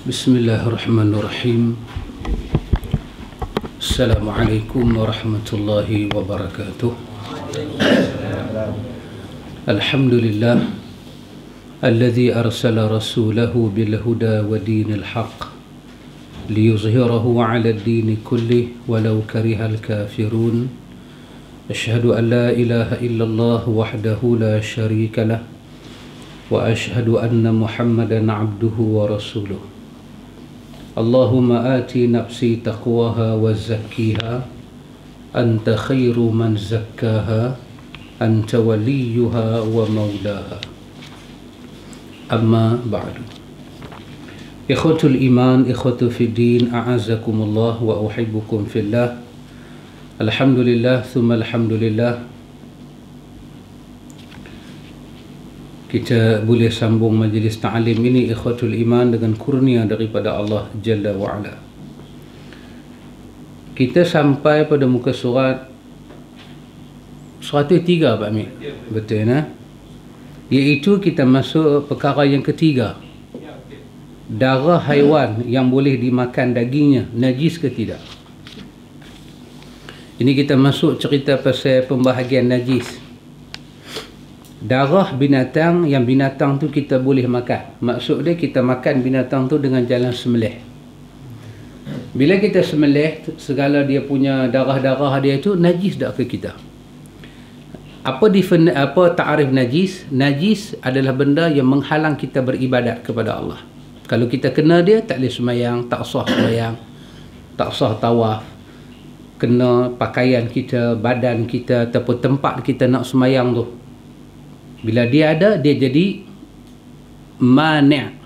Bismillahirrahmanirrahim. Assalamualaikum warahmatullahi wabarakatuh. Alhamdulillah alladzi arsala rasulahu bil huda wa dinil haqq liyuzhirahu 'ala ad-din kullih walau karihal kafirun. Asyhadu an la ilaha illallah wahdahu la syarika lah wa asyhadu anna Muhammadan 'abduhu wa rasuluh. Allahumma ati nafsi taqwaha wa zakkiha anta khairu man zakkaha anta waliyuha wa maulaha. Amma ba'du. Ikhwatul iman, ikhwatu fid din, a'azakumullah wa uhibbukum fillah. Alhamdulillah thumma alhamdulillah, kita boleh sambung majlis ta'lim ini ikhwatul iman dengan kurnia daripada Allah Jalla wa'ala. Kita sampai pada muka surat 103 Pak Amir. Betul ya? Iaitu kita masuk perkara yang ketiga. Darah haiwan yang boleh dimakan dagingnya najis ke tidak? Ini kita masuk cerita pasal pembahagian najis. Darah binatang, yang binatang tu kita boleh makan. Maksud dia kita makan binatang tu dengan jalan sembelih. Bila kita sembelih, segala dia punya darah-darah dia tu najis tak ke kita? Apa ta'arif najis? Najis adalah benda yang menghalang kita beribadat kepada Allah. Kalau kita kena dia, tak boleh sembahyang, tak sah sembahyang, tak sah tawaf. Kena pakaian kita, badan kita ataupun tempat kita nak sembahyang tu. Bila dia ada, dia jadi mani'.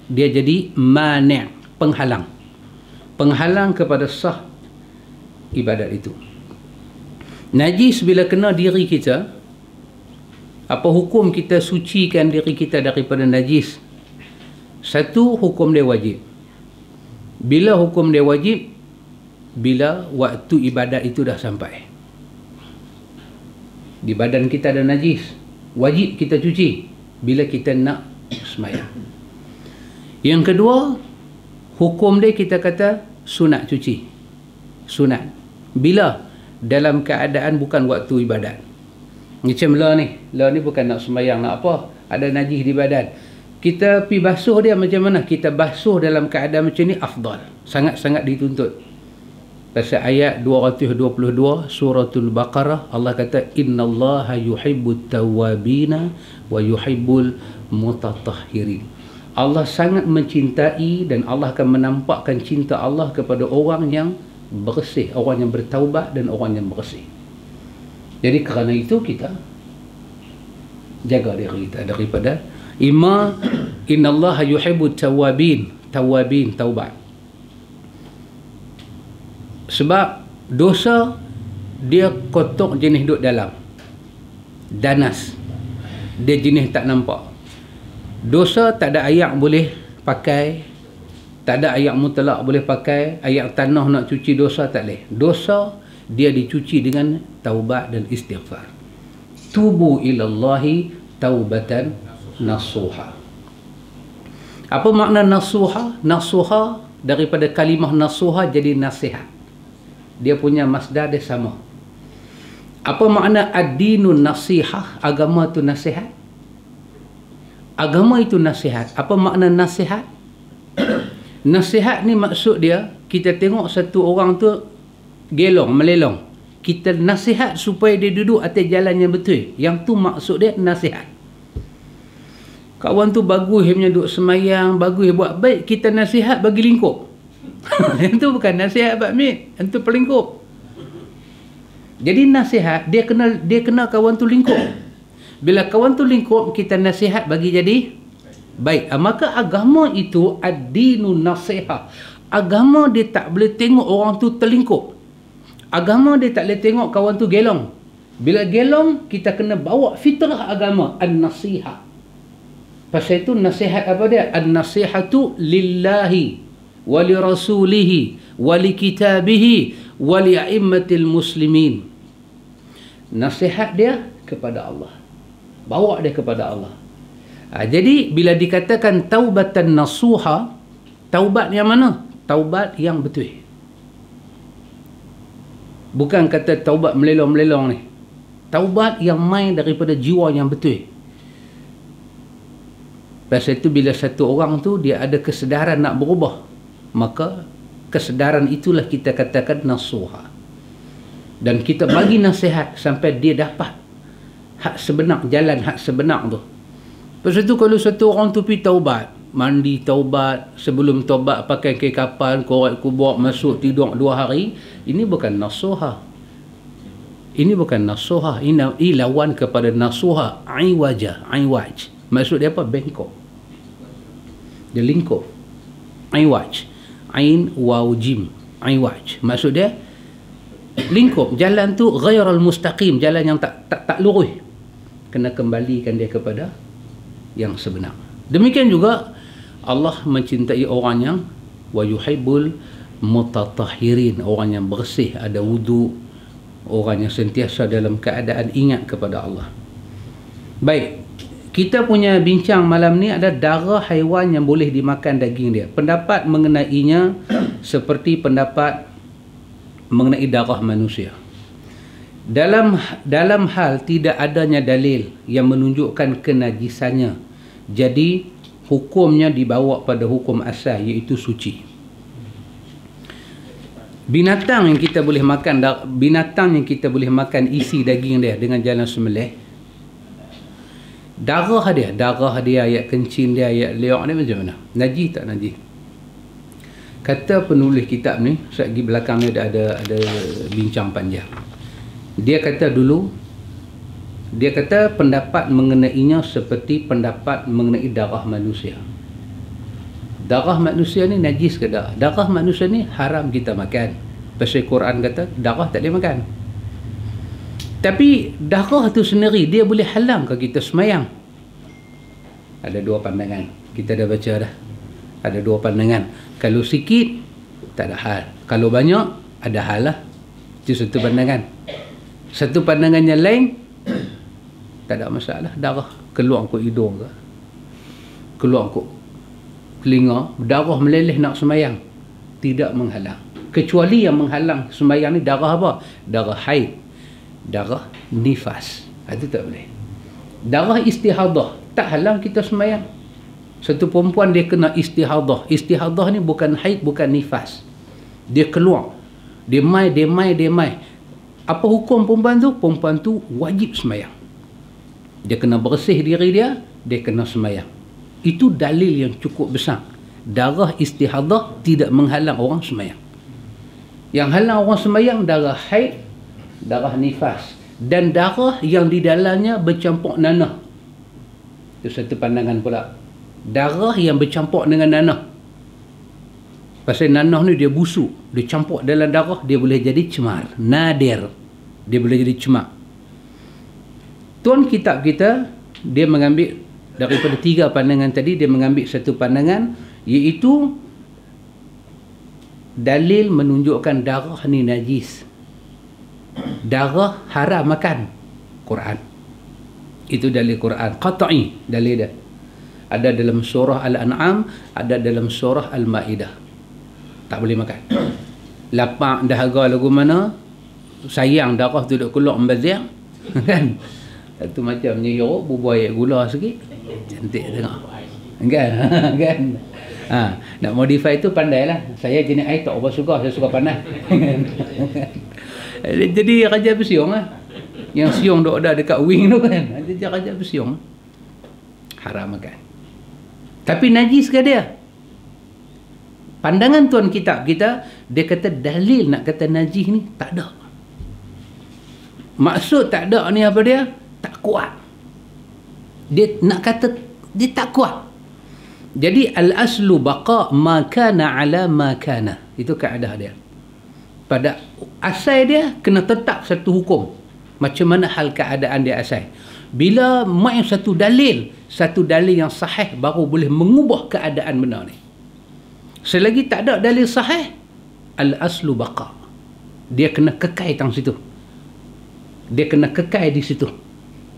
Dia jadi mani', penghalang. Penghalang kepada sah ibadat itu. Najis bila kena diri kita, apa hukum kita sucikan diri kita daripada najis? Satu, hukum dia wajib. Bila hukum dia wajib? Bila waktu ibadat itu dah sampai. Di badan kita ada najis, wajib kita cuci bila kita nak sembahyang. Yang kedua, hukum dia kita kata sunat cuci. Sunat. Bila? Dalam keadaan bukan waktu ibadat. Macam lah ni bukan nak sembahyang, nak apa? Ada najis di badan. Kita pi basuh dia macam mana? Kita basuh dalam keadaan macam ni afdal. Sangat-sangat dituntut. Pasal ayat 222 suratul Baqarah, Allah kata innallaha yuhibbut tawwabina wa yuhibbul mutatahhirin. Allah sangat mencintai dan Allah akan menampakkan cinta Allah kepada orang yang bersih, orang yang bertaubat dan orang yang bersih. Jadi kerana itu kita jaga diri kita daripada innallaha yuhibbut tawwabin, taubat. Sebab dosa dia kotor jenis duduk dalam, danas, dia jenis tak nampak. Dosa tak ada ayak boleh pakai, tak ada ayak mutlak boleh pakai. Ayak tanah nak cuci dosa tak boleh. Dosa dia dicuci dengan taubat dan istighfar. Tubu ilallahi taubatan nasuha. Apa makna nasuha? Nasuha daripada kalimah nasuha jadi nasihat. Dia punya masdar dia sama. Apa makna ad-dinun nasihah? Agama tu nasihat. Agama itu nasihat. Apa makna nasihat? Nasihat ni maksud dia, kita tengok satu orang tu gelong, melelong. Kita nasihat supaya dia duduk atas jalan yang betul. Yang tu maksud dia nasihat. Kawan tu bagus punya duduk semayang, bagus buat baik, kita nasihat bagi lingkup. Itu bukan nasihat bakmit, itu pelingkup. Jadi nasihat dia kena kawan tu lingkup. Bila kawan tu lingkup, kita nasihat bagi jadi baik. Maka agama itu ad-dinun nasihat. Agama dia tak boleh tengok orang tu terlingkup. Agama dia tak boleh tengok kawan tu gelong. Bila gelong, kita kena bawa fitrah agama, an-nasihat. Pasal itu nasihat apa dia? An-nasihatu lillahi wa li rasulihi wa li kitabihi wa li a'immatil muslimin. Nasihat dia kepada Allah. Bawa dia kepada Allah. Jadi bila dikatakan taubatan nasuha, taubat yang mana? Taubat yang betul. Bukan kata taubat melelong-melelong ni. Taubat yang main daripada jiwa yang betul. Pasal itu bila satu orang tu dia ada kesedaran nak berubah, maka kesedaran itulah kita katakan nasuha. Dan kita bagi nasihat sampai dia dapat hak sebenar, jalan hak sebenar tu. Pasal itu kalau satu orang tu pergi taubat, mandi taubat, sebelum taubat pakai kain kapal, korek kubur, masuk tidur 2 hari, ini bukan nasuha. Ini bukan nasuha. Ini lawan kepada nasuha. Aiwaj. Maksud dia apa? Bengkok. Dia lingkup. Aiwaj. Ain waw jim. Aiwaj. Maksud dia lingkup. Jalan tu ghairal mustaqim, jalan yang tak lurus. Kena kembalikan dia kepada yang sebenar. Demikian juga Allah mencintai orang yang wa yuhibbul mutatahhirin, orang yang bersih, ada wudu, orang yang sentiasa dalam keadaan ingat kepada Allah. Baik, kita punya bincang malam ni ada darah haiwan yang boleh dimakan daging dia. Pendapat mengenainya seperti pendapat mengenai darah manusia. Dalam hal tidak adanya dalil yang menunjukkan kenajisannya, jadi hukumnya dibawa pada hukum asal, iaitu suci. Binatang yang kita boleh makan isi daging dia dengan jalan sembelih, darah dia, ayat kencing dia, ayat liak dia macam mana? Najis tak najis? Kata penulis kitab ni, segi belakang ni ada bincang panjang. Dia kata pendapat mengenainya seperti pendapat mengenai darah manusia. Darah manusia ni najis ke tak? Darah manusia ni haram kita makan. Pasal Quran kata darah tak boleh makan. Tapi darah tu sendiri dia boleh halang ke kita semayang. Ada 2 pandangan. Kita dah baca dah. Ada 2 pandangan. Kalau sikit tak ada hal. Kalau banyak ada hal lah. Itu satu pandangan. Satu pandangan yang lain, tak ada masalah. Darah keluar ke hidung ke, keluar ke telinga, darah meleleh nak semayang, tidak menghalang. Kecuali yang menghalang semayang ni darah apa? Darah haid, darah nifas. Itu tak boleh. Darah istihadah tak halang kita semayang. Satu perempuan dia kena istihadah. Istihadah ni bukan haid, bukan nifas. Dia keluar, dia mai. Apa hukum perempuan tu? Perempuan tu wajib semayang. Dia kena bersih diri dia kena semayang. Itu dalil yang cukup besar. Darah istihadah tidak menghalang orang semayang. Yang halang orang semayang darah haid, darah nifas, dan darah yang di dalamnya bercampur nanah. Itu satu pandangan pula. Darah yang bercampur dengan nanah. Pasal nanah ni dia busuk, dia campur dalam darah, dia boleh jadi cemar. Nadir, dia boleh jadi cemar. Tuan kitab kita, dia mengambil daripada 3 pandangan tadi, dia mengambil satu pandangan, iaitu dalil menunjukkan darah ni najis. Darah haram makan. Quran. Itu dalil Quran. Qat'i dalil dia. Ada dalam surah Al-An'am, ada dalam surah Al-Ma'idah. Tak boleh makan. Lapak dahaga lagu mana, sayang darah tu duk keluar membazir. Kan? Itu macam nyirup, bubuh air gula sikit. Cantik tengok. Kan? Kan? Nak modify tu pandailah. Saya jenis air tak apa suka, saya suka panas. Jadi raja bersiung lah. Yang siung dok ada dekat wing tu kan. Jadi raja bersiung. Haram makan. Tapi najis ke dia? Pandangan tuan kitab kita, dia kata dalil nak kata najis ni tak ada. Maksud tak ada ni apa dia? Tak kuat. Dia nak kata dia tak kuat. Jadi al-aslu baqa ma kana ala ma kana. Itu kaedah dia. Pada asal dia kena tetap satu hukum. Macam mana hal keadaan dia asal. Bila main satu dalil yang sahih baru boleh mengubah keadaan benar ni. Selagi tak ada dalil sahih, al-aslu baqa. Dia kena kekal tang situ. Dia kena kekal di situ.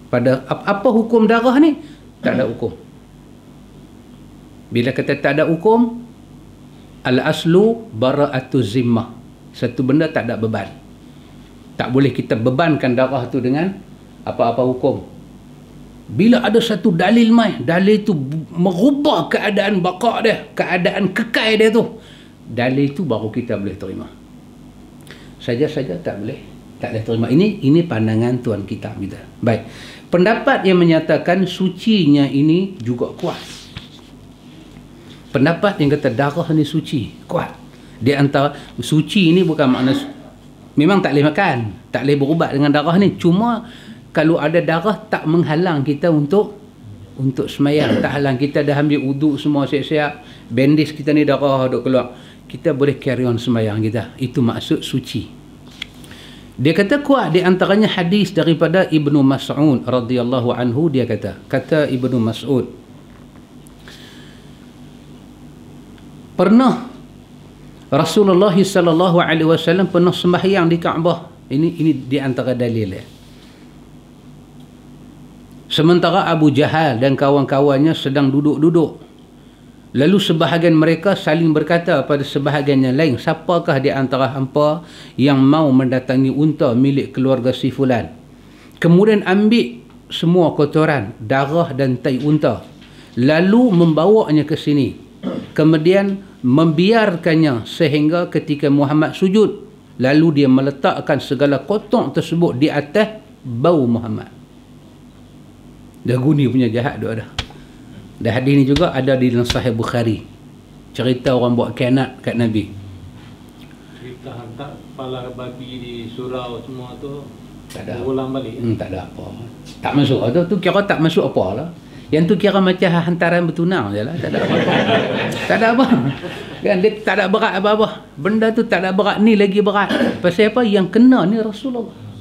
Pada apa hukum darah ni? Tak ada hukum. Bila kata tak ada hukum, al-aslu bara'atu zimmah. Satu benda tak ada beban. Tak boleh kita bebankan darah tu dengan apa-apa hukum. Bila ada satu dalil dalil tu merubah keadaan baqa dia, keadaan kekal dia tu, dalil tu baru kita boleh terima. Saja-saja tak boleh terima. Ini pandangan tuan kitab kita. Baik. Pendapat yang menyatakan sucinya ini juga kuat. Pendapat yang kata darah ni suci, kuat. Di antara suci ini bukan makna memang tak boleh makan, tak boleh berubat dengan darah ni. Cuma kalau ada darah tak menghalang kita untuk semayang, tak halang kita dah ambil wuduk semua siap-siap, bandage kita ni darah duk keluar, kita boleh carry on semayang kita. Itu maksud suci. Dia kata kuat. Di antaranya hadis daripada Ibnu Mas'ud radhiyallahu anhu. Dia kata Ibnu Mas'ud, pernah Rasulullah sallallahu alaihi wasallam pernah sembahyang di Kaabah. Ini di antara dalil ya. Sementara Abu Jahal dan kawan-kawannya sedang duduk-duduk. Lalu sebahagian mereka saling berkata pada sebahagian yang lain, siapakah di antara hampa yang mau mendatangi unta milik keluarga si fulan? Kemudian ambil semua kotoran, darah dan tai unta, lalu membawanya ke sini. Kemudian membiarkannya sehingga ketika Muhammad sujud, lalu dia meletakkan segala kotor tersebut di atas bau Muhammad. Dah guni punya jahat dia ada. Dan hadis ni juga ada di dalam Sahih Bukhari. Cerita orang buat khianat kat Nabi. Cerita hantar kepala babi di surau semua tu tak ada. Ulang balik. Tak ada apa. Tak masuk tu kira tak masuk apa lah. Yang tu kira macam hantaran bertunang je lah. Tak ada apa. Tak ada apa. Kan dia tak ada berat apa-apa. Benda tu tak ada berat, ni lagi berat. Pasal apa? Yang kena ni Rasulullah.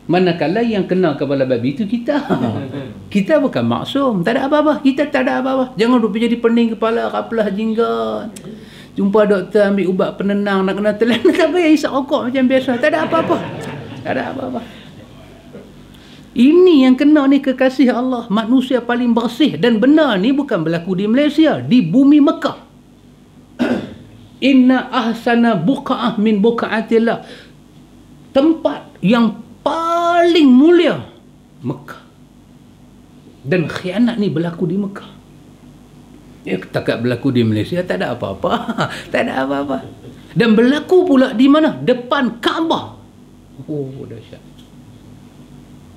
Manakala yang kena kepala babi itu kita. Kita bukan maksum. Tak ada apa-apa. Kita tak ada apa-apa. Jangan duduk jadi pening kepala, kaplah jinggat. Jumpa doktor ambil ubat penenang, nak kena telan. Tak payah isap rokok macam biasa. Tak ada apa-apa. Tak ada apa-apa. Ini yang kena ni kekasih Allah. Manusia paling bersih. Dan benar ni bukan berlaku di Malaysia. Di bumi Mekah. Inna ahsana buqa'ah min buqa'atillah. Tempat yang paling mulia Mekah. Dan khianat ni berlaku di Mekah. Ya, takat berlaku di Malaysia tak ada apa-apa. Tak ada apa-apa. Dan berlaku pula di mana? Depan Kaabah. Oh, dahsyat.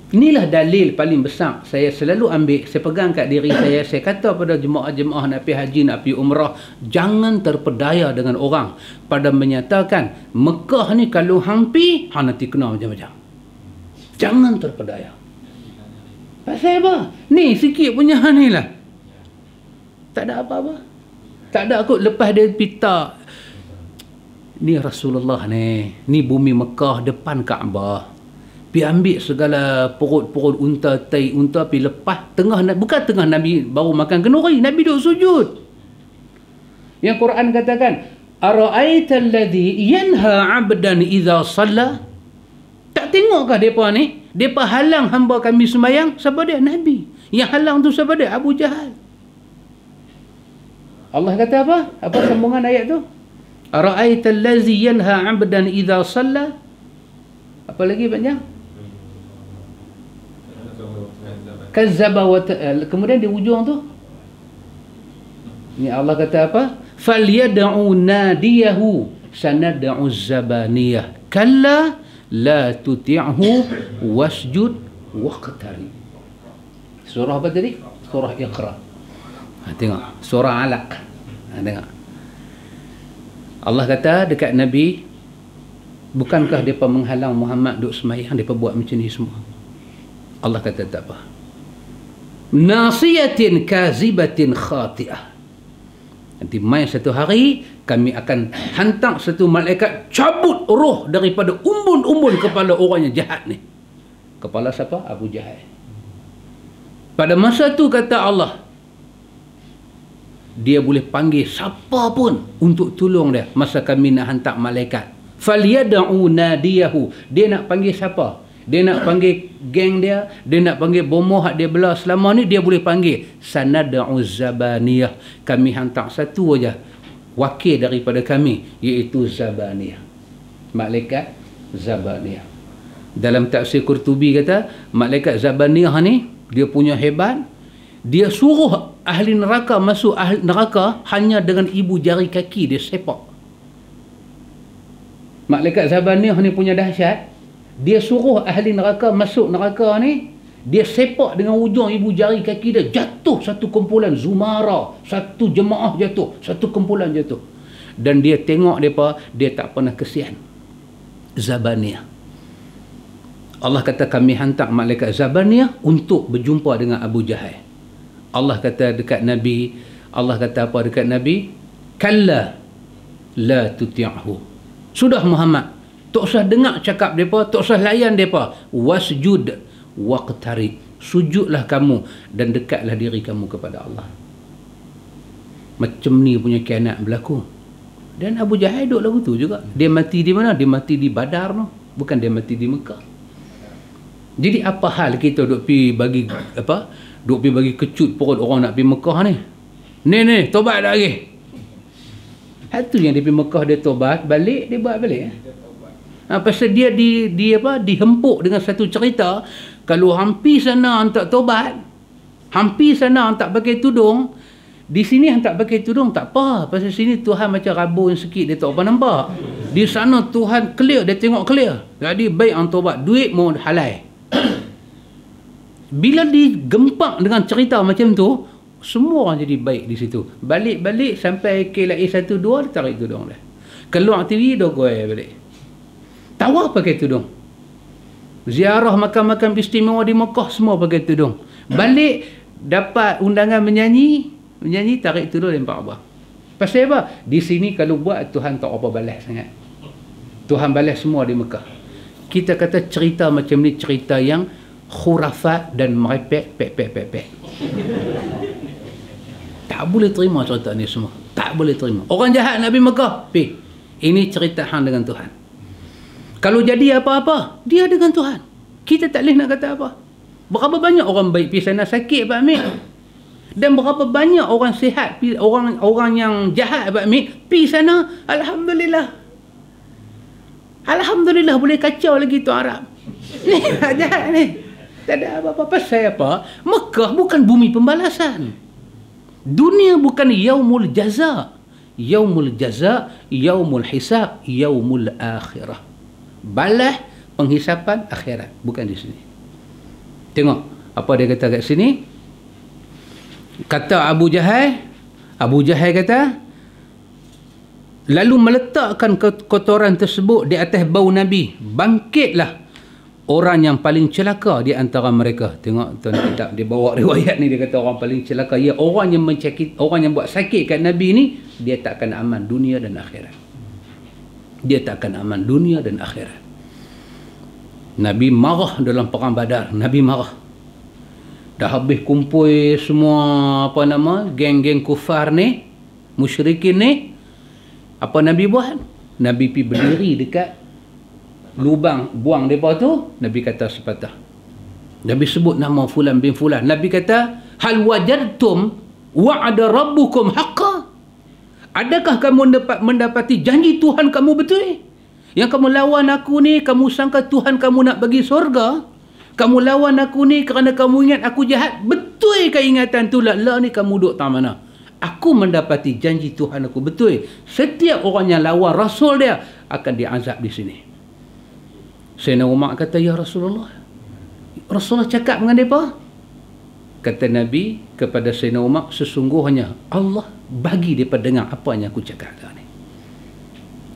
Inilah dalil paling besar saya selalu ambil, saya pegang kat diri saya kata pada jemaah-jemaah nak pergi haji, nak pergi umrah, jangan terpedaya dengan orang pada menyatakan Mekah ni kalau hampi nanti kena macam-macam. Jangan terpedaya. Pasal apa? Ni sikit punya ni lah. Tak ada apa-apa. Tak ada aku lepas dia pita. Ni Rasulullah ni. Ni bumi Mekah depan Kaabah. Pi ambil segala perut-perut unta, tai unta, pi lepas tengah, bukan tengah Nabi baru makan kenuri, Nabi duduk sujud. Yang Quran katakan, ara'aita alladhi yanha 'abdan idza shalla? Tak tengokkah depa ni? Depa halang hamba kami sembahyang. Siapa dia? Nabi. Yang halang tu siapa dia? Abu Jahal. Allah kata apa? Apa sambungan ayat tu? Ara'aita allazi yanha 'abdan idza shalla? Apa lagi banyak? Kazzaba wa kemudian di ujung tu Ni Allah kata apa? Falyad'u nadiyahu sanad'u zabaniyah kalla la tuti'hu wasjud waqtarib. Surah apa tadi? Surah Iqra. Tengok, surah Alaq. Tengok. Allah kata dekat Nabi, bukankah depa menghalang Muhammad duk semayang, depa buat macam ni semua. Allah kata tak apa. Nasiyatin kazibatin khati'ah. Nanti mai satu hari kami akan hantar satu malaikat cabut roh daripada umbun-umbun kepala orang yang jahat ni. Kepala siapa? Abu Jahal. Pada masa tu kata Allah, dia boleh panggil siapa pun untuk tolong dia masa kami nak hantar malaikat. Falyad'u nadiyahu. Dia nak panggil siapa? Dia nak panggil geng dia, dia nak panggil bomoh hak dia belah selama ni, dia boleh panggil sanad'u zabaniyah. Kami hantar satu aja wakil daripada kami, iaitu Zabaniyah, malaikat Zabaniyah. Dalam tafsir Qurtubi kata malaikat Zabaniyah ni dia punya hebat. Dia suruh ahli neraka masuk ahli neraka hanya dengan ibu jari kaki dia sepak. Malaikat Zabaniyah ni punya dahsyat. Dia suruh ahli neraka masuk neraka ni, dia sepak dengan ujung ibu jari kaki dia, jatuh satu kumpulan zumara, satu jemaah jatuh, satu kumpulan jatuh. Dan dia tengok mereka, dia tak pernah kesian. Zabaniyah. Allah kata kami hantar malaikat Zabaniyah untuk berjumpa dengan Abu Jahal. Allah kata dekat Nabi, Allah kata apa dekat Nabi? Kalla la tuti'hu. Sudah Muhammad, tak usah dengar cakap mereka, tak usah layan mereka. Wasjud waqtarib. Sujudlah kamu dan dekatlah diri kamu kepada Allah. Macam ni punya kianat berlaku. Dan Abu Jahal duduk lagu tu juga. Dia mati di mana? Dia mati di Badar no. Bukan dia mati di Mekah. Jadi apa hal kita duk pi bagi apa? Duk pi bagi kecut perut orang nak pi Mekah ni. Ni tobat dah lagi. Hal tu yang dia pi Mekah, dia tobat, balik dia buat balik. Pasal dia dihempuk dengan satu cerita, kalau hampir sana hang tak tobat, hampir sana hang tak pakai tudung, di sini hang tak pakai tudung tak apa, pasal sini Tuhan macam rabun sikit, dia tak apa nampak. Di sana Tuhan clear, dia tengok clear. Jadi baik hang tobat, duit mau halal. Bila digempak dengan cerita macam tu, semua orang jadi baik di situ. Balik-balik sampai KLA 1-2, dia tarik tudung dia. Keluar TV, dia goy balik. Tawaf pakai tudung. Ziarah makam-makam istimewa di Mekah semua pakai tudung. Balik dapat undangan menyanyi tarik tudung lempar abah. Pasal apa? Di sini kalau buat Tuhan tak apa balas sangat. Tuhan balas semua di Mekah. Kita kata cerita macam ni cerita yang khurafat dan merepek pek. Tak boleh terima cerita ni semua. Tak boleh terima. Orang jahat Nabi Mekah, ini cerita hang dengan Tuhan. Kalau jadi apa-apa, dia dengan Tuhan. Kita tak boleh nak kata apa. Berapa banyak orang baik pergi sana sakit Pak Amir. Dan berapa banyak orang sihat, orang yang jahat Pak Amir, pergi sana, Alhamdulillah. Alhamdulillah boleh kacau lagi tu Arab. Ni jahat ni. Tak ada apa-apa. Pasal apa? Mekah bukan bumi pembalasan. Dunia bukan yaumul jaza. Yaumul jaza, yaumul hisab, yaumul akhirah. Balas penghisapan akhirat, bukan di sini. Tengok apa dia kata kat sini. Kata Abu Jahal kata, lalu meletakkan kotoran tersebut di atas bau Nabi, bangkitlah orang yang paling celaka di antara mereka. Tengok tuan kitab dia bawa riwayat ni, dia kata orang paling celaka, ya orang yang mencakit, orang yang buat sakit kat Nabi ni, dia tak akan aman dunia dan akhirat. Dia tak akan aman dunia dan akhirat. Nabi marah dalam perang Badar. Nabi marah. Dah habis kumpul semua geng-geng kufar ni, musyrikin ni. Apa Nabi buat? Nabi pergi berdiri dekat lubang buang mereka tu. Nabi kata sepatah. Nabi sebut nama fulan bin fulan. Nabi kata, hal wajadtum wa'ada rabbukum haqqan. Adakah kamu mendapati janji Tuhan kamu betul? Yang kamu lawan aku ni, kamu sangka Tuhan kamu nak bagi surga? Kamu lawan aku ni kerana kamu ingat aku jahat? Betul ke ingatan tu? La ni kamu duduk tak mana? Aku mendapati janji Tuhan aku betul. Setiap orang yang lawan Rasul dia akan diazab di sini. Sayyidina Umar kata, ya Rasulullah, Rasulullah cakap dengan mereka. Kata Nabi kepada Sayyidina Umar, sesungguhnya Allah bagi mereka dengar apa yang aku cakap ni.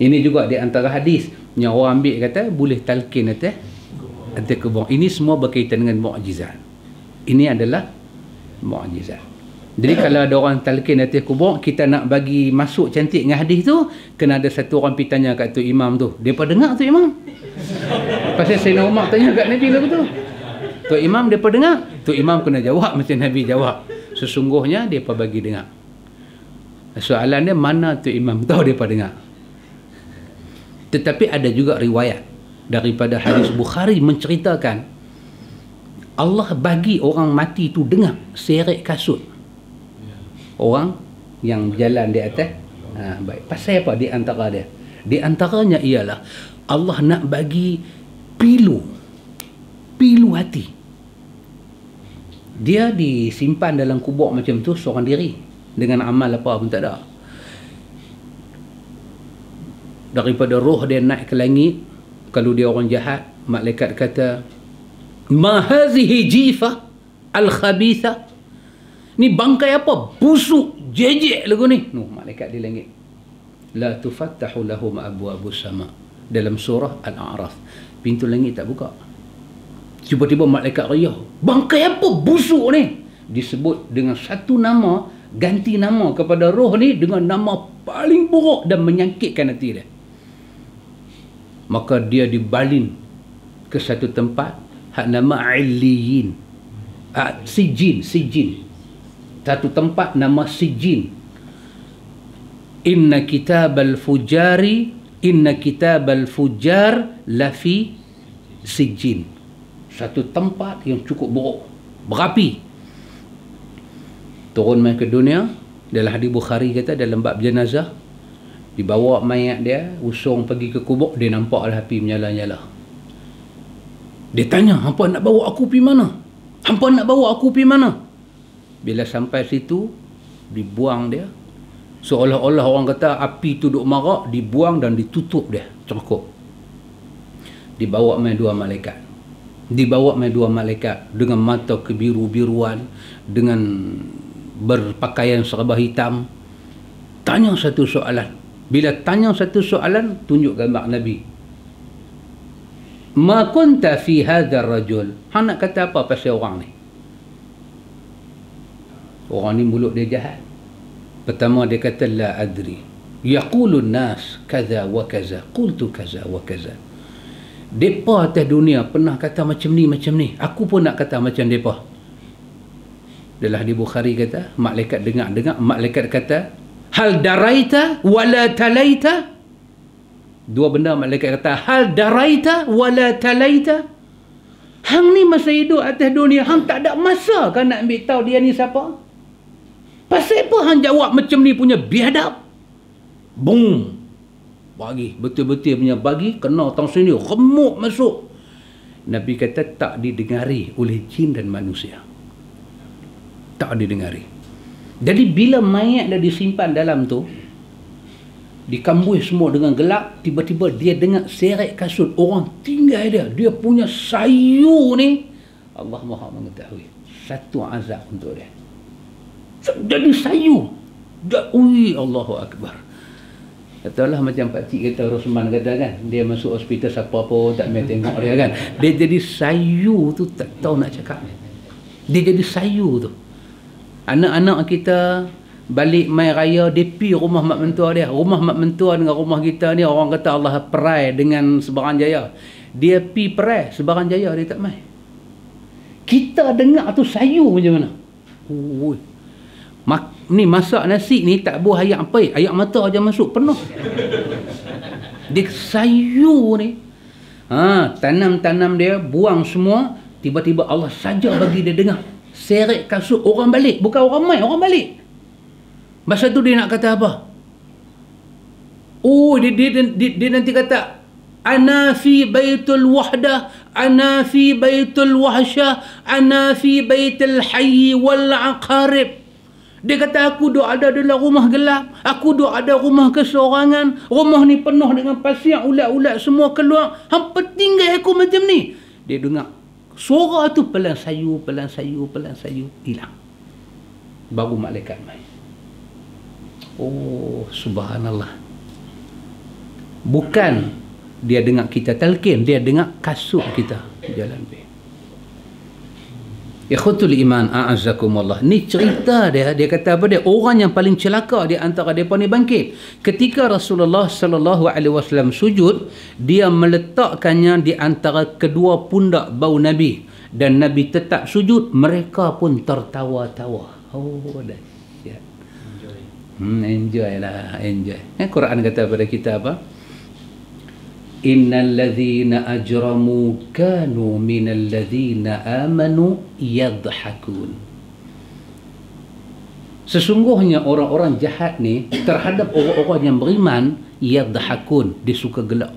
Ini juga di antara hadis yang orang ambil kata boleh talqin atas kubur. Ini semua berkaitan dengan mukjizat. Ini adalah mukjizat. Jadi kalau ada orang talqin atas kubur, kita nak bagi masuk cantik dengan hadis tu, kena ada satu orang pergi tanya kat tu imam tu. Depa dengar tu imam? Pasal Sayyidina Umar tanya kat Nabi lagu tu. Tu imam depa dengar? Tu imam kena jawab macam Nabi jawab. Sesungguhnya depa bagi dengar. Soalan dia mana tu imam tahu depa dengar. Tetapi ada juga riwayat daripada hadis Bukhari menceritakan Allah bagi orang mati tu dengar seret kasut orang yang jalan di atas. Baik. Pasal apa di antara dia? Di antaranya ialah Allah nak bagi pilu hati. Dia disimpan dalam kubur macam tu seorang diri dengan amal apa pun tak ada. Daripada roh dia naik ke langit, kalau dia orang jahat, malaikat kata, ma hazihi jifa al-khabitha. Ni bangkai apa? Busuk, jejek lagu ni. Malaikat di langit. La tufattahu lahum abwabus sama. Dalam surah Al-A'raf. Pintu langit tak buka. Tiba-tiba malaikat riah. Bangkai apa busuk ni? Disebut dengan satu nama, ganti nama kepada roh ni dengan nama paling buruk dan menyakitkan hati dia. Maka dia dibalin ke satu tempat hak nama Illiyin. Sijin. Satu tempat nama Sijin. Inna kitabal fujar lafi Sijin. Satu tempat yang cukup buruk, berapi. Turun main ke dunia. Dalam hadis Bukhari kata dalam bab jenazah, dibawa mayat dia, usung pergi ke kubur, dia nampaklah api menyala-nyala. Dia tanya, hampa nak bawa aku pergi mana? Hampa nak bawa aku pergi mana? Bila sampai situ, dibuang dia. Seolah-olah orang kata api tu duk marak, dibuang dan ditutup dia, cerkuk. Dibawa main dua malaikat. Dengan mata kebiru-biruan, dengan berpakaian serba hitam. Tanya satu soalan. Bila tanya satu soalan, tunjuk gambar Nabi. Ma kunta fi hadzal rajul. Hang nak kata apa pasal orang ni? Orang ni mulut dia jahat. Pertama dia kata la adri. Yaqulun nas kaza wa kaza. Qultu kaza wa kaza. Depa atas dunia pernah kata macam ni. Aku pun nak kata macam depa. Dalam hadis Bukhari kata, malaikat dengar, malaikat kata, hal daraita wala talaita. Dua benda malaikat kata, hal daraita wala talaita. Hang ni masa hidup atas dunia, hang tak ada masa kan nak ambil tahu dia ni siapa? Pasal apa hang jawab macam ni punya biadab? Boom. Bagi, betul-betul punya bagi, kena tang sini, remuk masuk. Nabi kata tak didengari oleh jin dan manusia. Tak didengari. Jadi bila mayat dah disimpan dalam tu, dikambui semua dengan gelap, tiba-tiba dia dengar seret kasut orang tinggal dia punya sayu ni, Allah Maha mengetahui, satu azab untuk dia. Jadi sayu. Ui, Allahu Akbar. Katalah macam pakcik kata, Rosman kata kan, dia masuk hospital siapa pun tak main tengok dia kan. Dia jadi sayu tu, tak tahu nak cakap. Dia jadi sayu tu. Anak-anak kita balik mai raya, dia pi rumah mak mentua dia. Rumah mak mentua dengan rumah kita ni, orang kata Allah perai dengan Sebarang Jaya. Dia pi perai Sebarang Jaya, dia tak mai. Kita dengar tu sayu macam mana. Ni masak nasi ni tak buah ayak pahit, ayak mata aja masuk penuh. Dia sayu ni. Tanam-tanam dia buang semua, tiba-tiba Allah saja bagi dia dengar. Seret kasut orang balik, bukan orang mai, orang balik. Masa tu dia nak kata apa? Dia nanti kata, ana fi baitul wahdah, ana fi baitul wahsyah, ana fi baitul hayy wal aqarib. Dia kata aku duk ada dalam rumah gelap, aku duk ada rumah keseorangan, rumah ni penuh dengan pasir, ulat-ulat semua keluar, hampa tinggal aku macam ni. Dia dengar suara tu pelan sayu, hilang. Baru malaikat main. Oh, subhanallah. Bukan dia dengar kita talqin, dia dengar kasut kita jalan pergi. Ikhwatul iman, a'azzakumullah. Ni cerita dia kata apa dia? Orang yang paling celaka di antara mereka ni bangkit. Ketika Rasulullah sallallahu alaihi wasallam sujud, dia meletakkannya di antara kedua pundak bau Nabi dan Nabi tetap sujud, mereka pun tertawa-tawa. Oh, dahsyat. Enjoy lah, enjoy. Quran kata pada kita apa? Innal ladzina ajramu kanu minal ladzina amanu yadhakun. Sesungguhnya orang-orang jahat ni terhadap orang-orang yang beriman, yadhakun, dia suka gelak.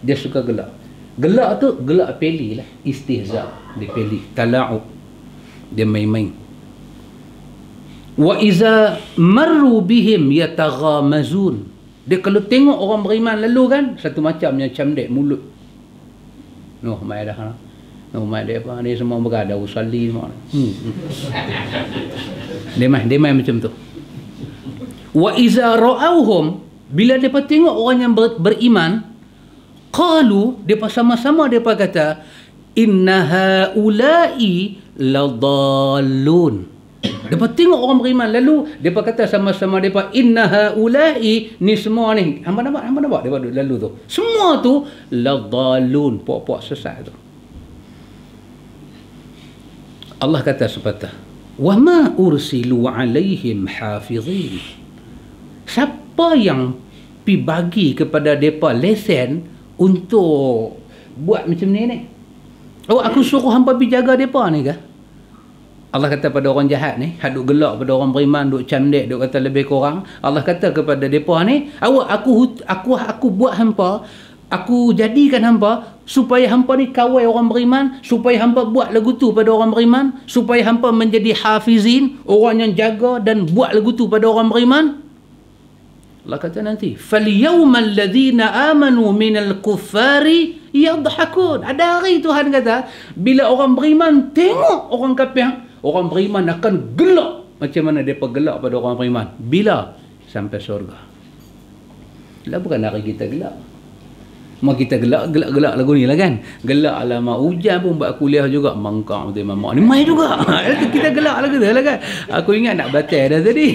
Dia suka gelak. Gelak tu gelak peli lah, istihza, dia peli, tala'ub, dia main-main. Wa iza marru bihim yataghamazun. Dia kalau tengok orang beriman lalu kan, satu macamnya camdek mulut. Noh, mai dah. Noh, mai dia apa? Ni semua berada usalli semua. Dia main macam tu. Wa iza ra'awhum, bila depa tengok orang yang beriman, qalu, depa sama-sama depa kata, inna haula'i ladallun. Depa tengok orang beriman lalu depa kata sama-sama depa, inna haula'i, ni semua ni hamba nampak depa lalu tu semua tu ladallun, puak-puak sesat tu. Allah kata sepatah, wa ma ursilu alaihim hafizin. Siapa yang pi bagi kepada depa lesen untuk buat macam ni? Oh, aku suruh hamba pi jaga depa ni ke? Allah kata pada orang jahat ni, duk gelak pada orang beriman, duk camdek, duk kata lebih kurang. Allah kata kepada mereka ni, aku buat hampa, aku jadikan hampa supaya hampa ni kawal orang beriman, supaya hampa buat lagu tu pada orang beriman, supaya hampa menjadi hafizin, orang yang jaga dan buat lagu tu pada orang beriman. Allah kata nanti, falyawmal ladzina amanu minal kuffari yadhakun. Ada hari Tuhan kata, bila orang beriman tengok orang kafir, orang beriman akan gelak macam mana mereka gelak pada orang beriman. Bila? Sampai surga. Lah bukan hari kita gelak. Mak kita gelak lagu ni lah kan. Gelak alamak hujan pun buat kuliah juga. Mangkak betul mamak ni mai juga. Kita gelak lagu tu lah kan. Aku ingat nak batal dah tadi.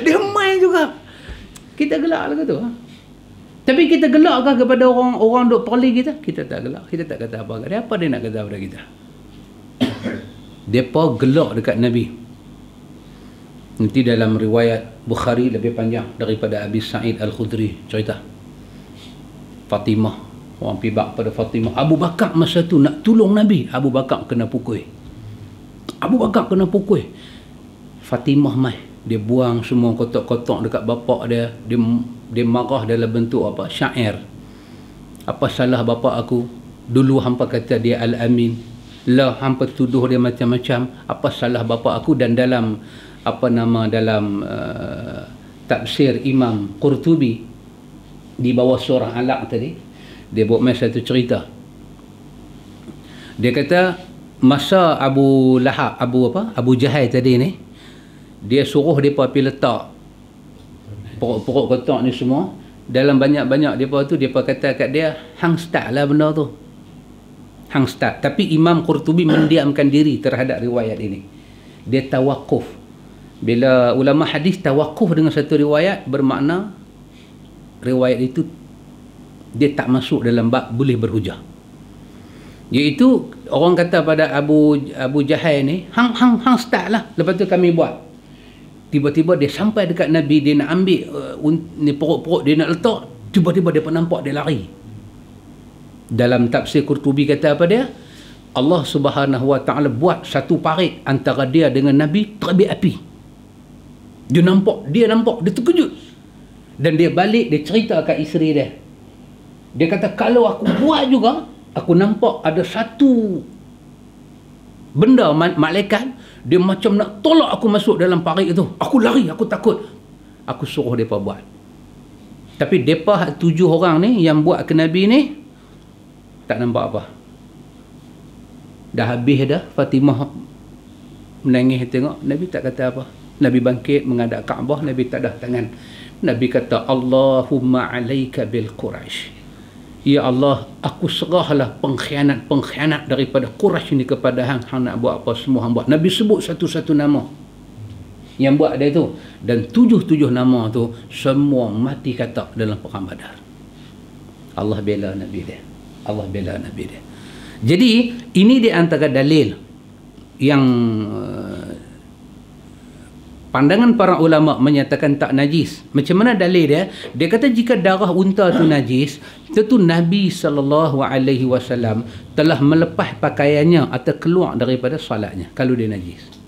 Dia mai juga. Kita gelak lagu tu. Tapi kita gelakkah kepada orang duk perli kita? Kita tak gelak. Kita tak kata apa. Apa dia nak kata pada kita? Depa gelak dekat Nabi. Nanti dalam riwayat Bukhari lebih panjang daripada Abi Sa'id Al-Khudri cerita. Fatimah, orang pibak pada Fatimah. Abu Bakar masa tu nak tolong Nabi, Abu Bakar kena pukul. Fatimah mai, dia buang semua kotak-kotak dekat bapak dia. Dia marah dalam bentuk apa? Syair. Apa salah bapak aku? Dulu hampa kata dia Al-Amin. Lah hampa tuduh dia macam-macam. Apa salah bapa aku? Dan dalam dalam tafsir Imam Qurtubi di bawah surah Alaq tadi, dia buat satu cerita. Dia kata masa Abu Jahal tadi ni, dia suruh depa pi letak pokok-pokok kotak ni semua dalam banyak-banyak depa tu. Depa kata kat dia, hang start lah benda tu. Hang start. Tapi Imam Qurtubi mendiamkan diri terhadap riwayat ini. Dia tawakuf. Bila ulama hadis tawakuf dengan satu riwayat, bermakna riwayat itu dia tak masuk dalam bab boleh berhujah. Iaitu orang kata pada Abu Jahal ni, hang start lah, lepas tu kami buat. Tiba-tiba dia sampai dekat Nabi, dia nak ambil ni pokok-pokok, dia nak letak, tiba-tiba dia nampak dia lari. Dalam tafsir Qurtubi kata apa dia? Allah Subhanahu Wa Ta'ala buat satu parit antara dia dengan Nabi, terbit api. Dia nampak, dia terkejut. Dan dia balik, dia cerita kat isteri dia. Dia kata, kalau aku buat juga, aku nampak ada satu benda malaikat, dia macam nak tolak aku masuk dalam parit itu. Aku lari, aku takut. Aku suruh mereka buat. Tapi mereka 7 orang ni yang buat ke Nabi ni tak nampak apa. Dah habis dah, Fatimah menangis tengok, Nabi tak kata apa. Nabi bangkit menghadap Kaabah, Nabi tak dah tangan. Nabi kata, Allahumma alaika bil Quraisy. Ya Allah, aku serahlah pengkhianat daripada Quraisy ni kepada hang nak buat apa semua hang buat. Nabi sebut satu-satu nama yang buat dia tu, dan 7 nama tu semua mati katak dalam perang Badar. Allah bela Nabi dia. Allah bela Nabi dia. Jadi ini di antara dalil yang pandangan para ulama menyatakan tak najis. Macam mana dalil dia? Dia kata jika darah unta tu najis, tentu Nabi SAW telah melepas pakaiannya atau keluar daripada solatnya kalau dia najis.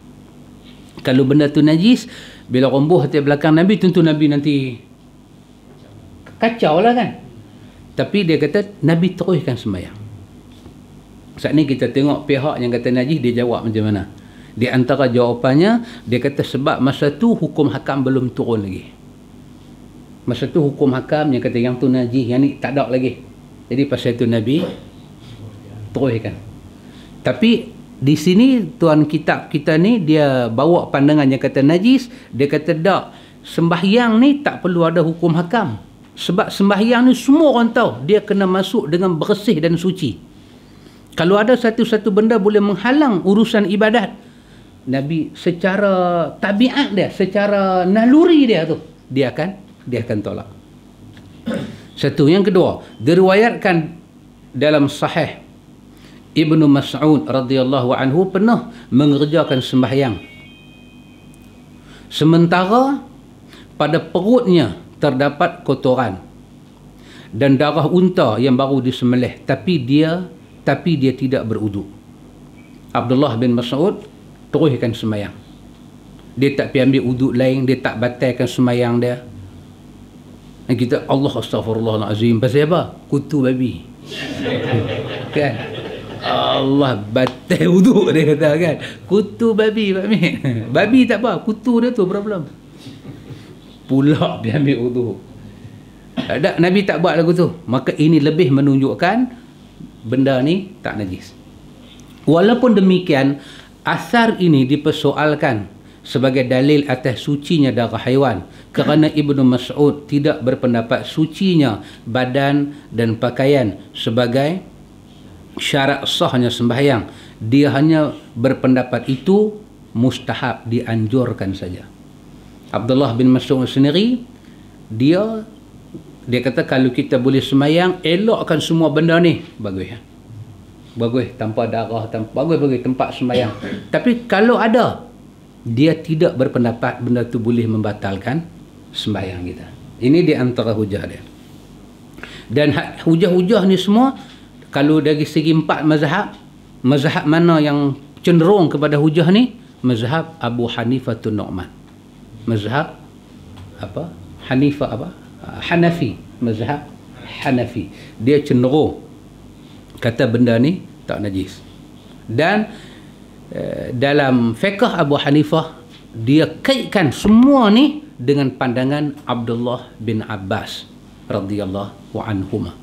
Kalau benda tu najis, bila romboh hati belakang Nabi, tentu Nabi nanti kacau lah kan. Tapi dia kata Nabi teruskan sembahyang. Saat ni kita tengok pihak yang kata najis, dia jawab macam mana. Di antara jawapannya, dia kata sebab masa tu hukum hakam belum turun lagi. Masa tu hukum hakam yang kata yang tu najis, yang ni tak ada lagi. Jadi pasal tu Nabi teruskan. Tapi di sini tuan kitab kita ni dia bawa pandangan yang kata najis. Dia kata tak, sembahyang ni tak perlu ada hukum hakam. Sebab sembahyang ni semua orang tahu dia kena masuk dengan bersih dan suci. Kalau ada satu-satu benda boleh menghalang urusan ibadat, Nabi secara tabiat dia, secara naluri dia tu, dia akan tolak. Satu. Yang kedua, diriwayatkan dalam sahih Ibnu Mas'ud radhiyallahu anhu pernah mengerjakan sembahyang, sementara pada perutnya terdapat kotoran dan darah unta yang baru disembelih, tapi dia tidak berwuduk. Abdullah bin Mas'ud teruskan sembahyang. Dia tak pergi ambil wuduk lain, dia tak batalkan sembahyang dia. Dan kita Allah astagfirullahalazim, pasal apa? Kutu babi. Kan? Allah batal wuduk dia kata kan. Kutu babi, babi tak apa, kutu dia tu problem. Pula dia ambil wuduk. Nabi tak buat lagu tu. Maka ini lebih menunjukkan benda ni tak najis. Walaupun demikian, asar ini dipersoalkan sebagai dalil atas sucinya darah haiwan, kerana Ibnu Mas'ud tidak berpendapat sucinya badan dan pakaian sebagai syarat sahnya sembahyang. Dia hanya berpendapat itu mustahab, dianjurkan saja. Abdullah bin Mas'ud sendiri dia kata kalau kita boleh sembahyang, elokkan semua benda ni, bagus ya. Bagus, tanpa darah, bagus tempat sembahyang. Tapi kalau ada, dia tidak berpendapat benda tu boleh membatalkan sembahyang kita. Ini di antara hujah dia. Dan hujah-hujah ni semua, kalau dari segi 4 mazhab, mazhab mana yang cenderung kepada hujah ni? Mazhab Abu Hanifah Nu'man. Mazhab apa? Hanafi. Mazhab Hanafi. Dia cenderung kata benda ni tak najis. Dan dalam fiqh Abu Hanifah, dia kaitkan semua ni dengan pandangan Abdullah bin Abbas radhiyallahu anhuma.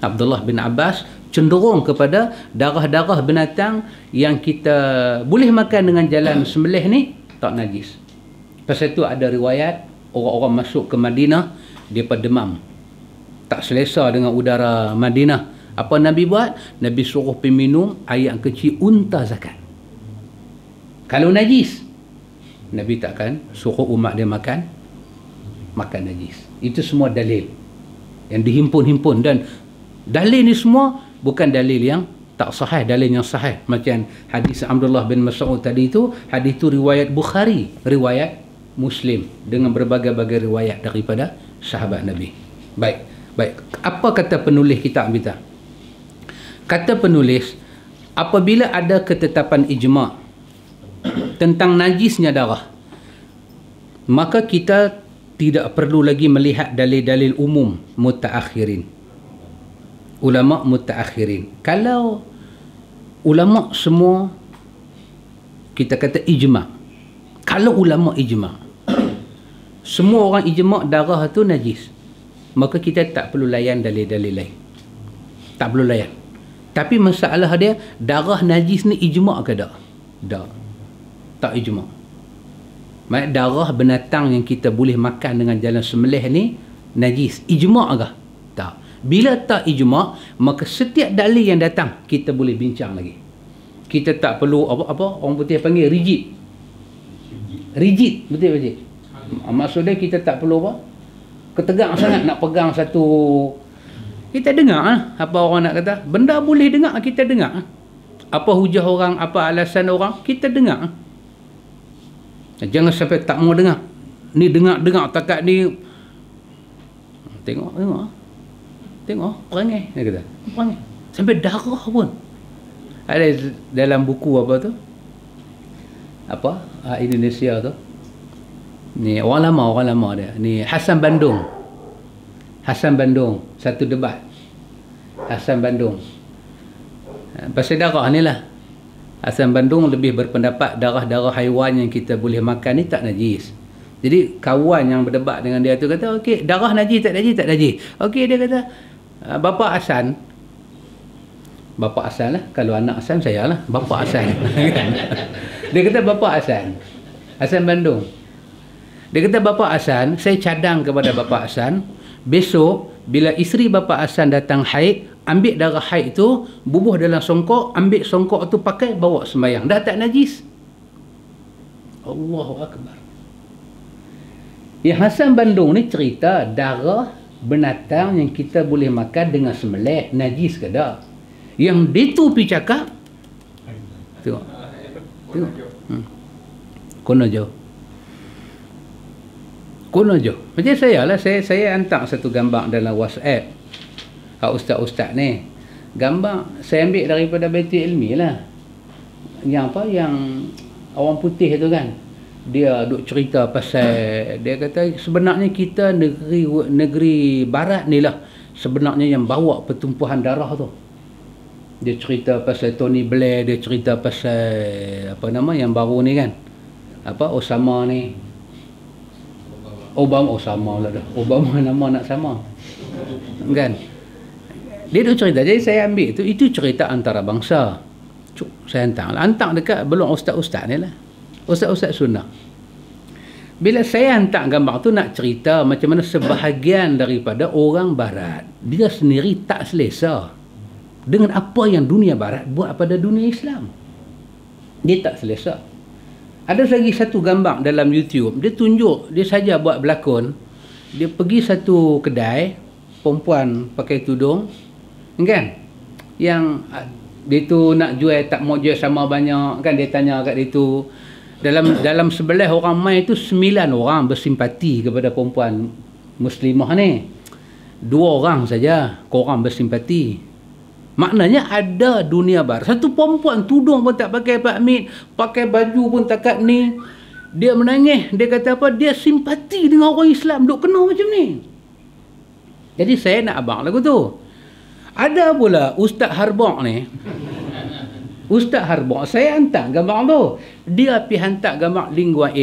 Abdullah bin Abbas cenderung kepada darah-darah binatang yang kita boleh makan dengan jalan sembelih ni tak najis. Pasal tu ada riwayat orang-orang masuk ke Madinah, dia demam, tak selesa dengan udara Madinah. Apa Nabi buat? Nabi suruh pergi minum air yang kecil unta zakat. Kalau najis, Nabi takkan suruh umat dia makan najis. Itu semua dalil yang dihimpun-himpun, dan dalil ni semua bukan dalil yang tak sahih, dalil yang sahih. Macam hadis Abdullah bin Mas'ud tadi itu, hadis itu riwayat Bukhari, riwayat Muslim, dengan berbagai-bagai riwayat daripada sahabat Nabi. Baik. Apa kata penulis kitab kita? Kata penulis, apabila ada ketetapan ijma' tentang najisnya darah, maka kita tidak perlu lagi melihat dalil-dalil umum mutaakhirin, ulama mutaakhirin. Kalau ulama semua kita kata ijma'. Kalau ulama ijma', semua orang ijma' darah tu najis, maka kita tak perlu layan dalil-dalil lain. Tak perlu layan. Tapi masalah dia, darah najis ni ijma' ke tak? Tak. Tak ijma'. Maksudnya darah binatang yang kita boleh makan dengan jalan sembelih ni najis. Ijma' ke? Tak. Bila tak ijma', maka setiap dalil yang datang kita boleh bincang lagi. Kita tak perlu apa orang putih panggil rigid. Rigid, betul tak? Maksudnya kita tak perlu apa? Ketegang sangat nak pegang satu. Kita dengar apa orang nak kata. Benda boleh dengar, kita dengar. Apa hujah orang, apa alasan orang, kita dengar. Jangan sampai tak mau dengar. Ni dengar takat ni. Tengok, perangai, dia kata. Perangai. Sampai darah pun. Ada dalam buku apa tu? Apa? Indonesia tu. Ni orang lama dia. Ni Hassan Bandung, satu debat. Hassan Bandung. Pasal darah ni lah. Hassan Bandung lebih berpendapat darah-darah haiwan yang kita boleh makan ni tak najis. Jadi kawan yang berdebat dengan dia tu kata, okey, darah najis tak najis. Okey, dia kata, Bapa Hassan lah, kalau anak Hassan saya lah, Bapa Hassan. Dia kata Bapa Hassan Bandung. Dia kata Bapa Hassan, saya cadang kepada Bapa Hassan, besok bila isteri Bapa Hassan datang haid, ambil darah haid tu, bubuh dalam songkok, ambil songkok tu pakai, bawa sembahyang. Dah tak najis. Allahu Akbar. Yang Hassan Bandung ni cerita darah binatang yang kita boleh makan dengan sembelih, najis ke tak? Yang dia tu pergi cakap, tengok. Kono je. Macam saya lah, saya hantar satu gambar dalam WhatsApp ustaz-ustaz ni. Gambar saya ambil daripada Baitul Ilmi lah. Yang orang putih tu kan, dia duk cerita pasal, dia kata sebenarnya kita negeri barat ni lah sebenarnya yang bawa pertumpuhan darah tu. Dia cerita pasal Tony Blair, dia cerita pasal apa nama yang baru ni kan, apa Osama ni, Osama lah dah. Obama nama nak sama kan. Dia tu cerita. Jadi saya ambil itu cerita antarabangsa. Saya hantar dekat belum ustaz-ustaz ni lah, ustaz-ustaz sunnah. Bila saya hantar gambar tu nak cerita macam mana sebahagian daripada orang barat, dia sendiri tak selesa dengan apa yang dunia barat buat pada dunia Islam. Dia tak selesa. Ada lagi satu gambar dalam YouTube, dia tunjuk, dia saja buat berlakon, dia pergi satu kedai, perempuan pakai tudung kan, yang dia tu nak jual, tak mau jual sama banyak kan, dia tanya kat dia tu, dalam sebelah orang mai tu 9 orang bersimpati kepada perempuan muslimah ni, 2 orang saja korang bersimpati. Maknanya ada dunia barat. Satu perempuan tudung pun tak pakai Pak Mit, pakai baju pun takat ni, dia menangis, dia kata apa, dia simpati dengan orang Islam duk kena macam ni. Jadi saya nak abang lagu tu. Ada pula Ustaz Harbok ni, Ustaz Harbok, saya hantar gambar tu, dia pergi hantar gambar Lingua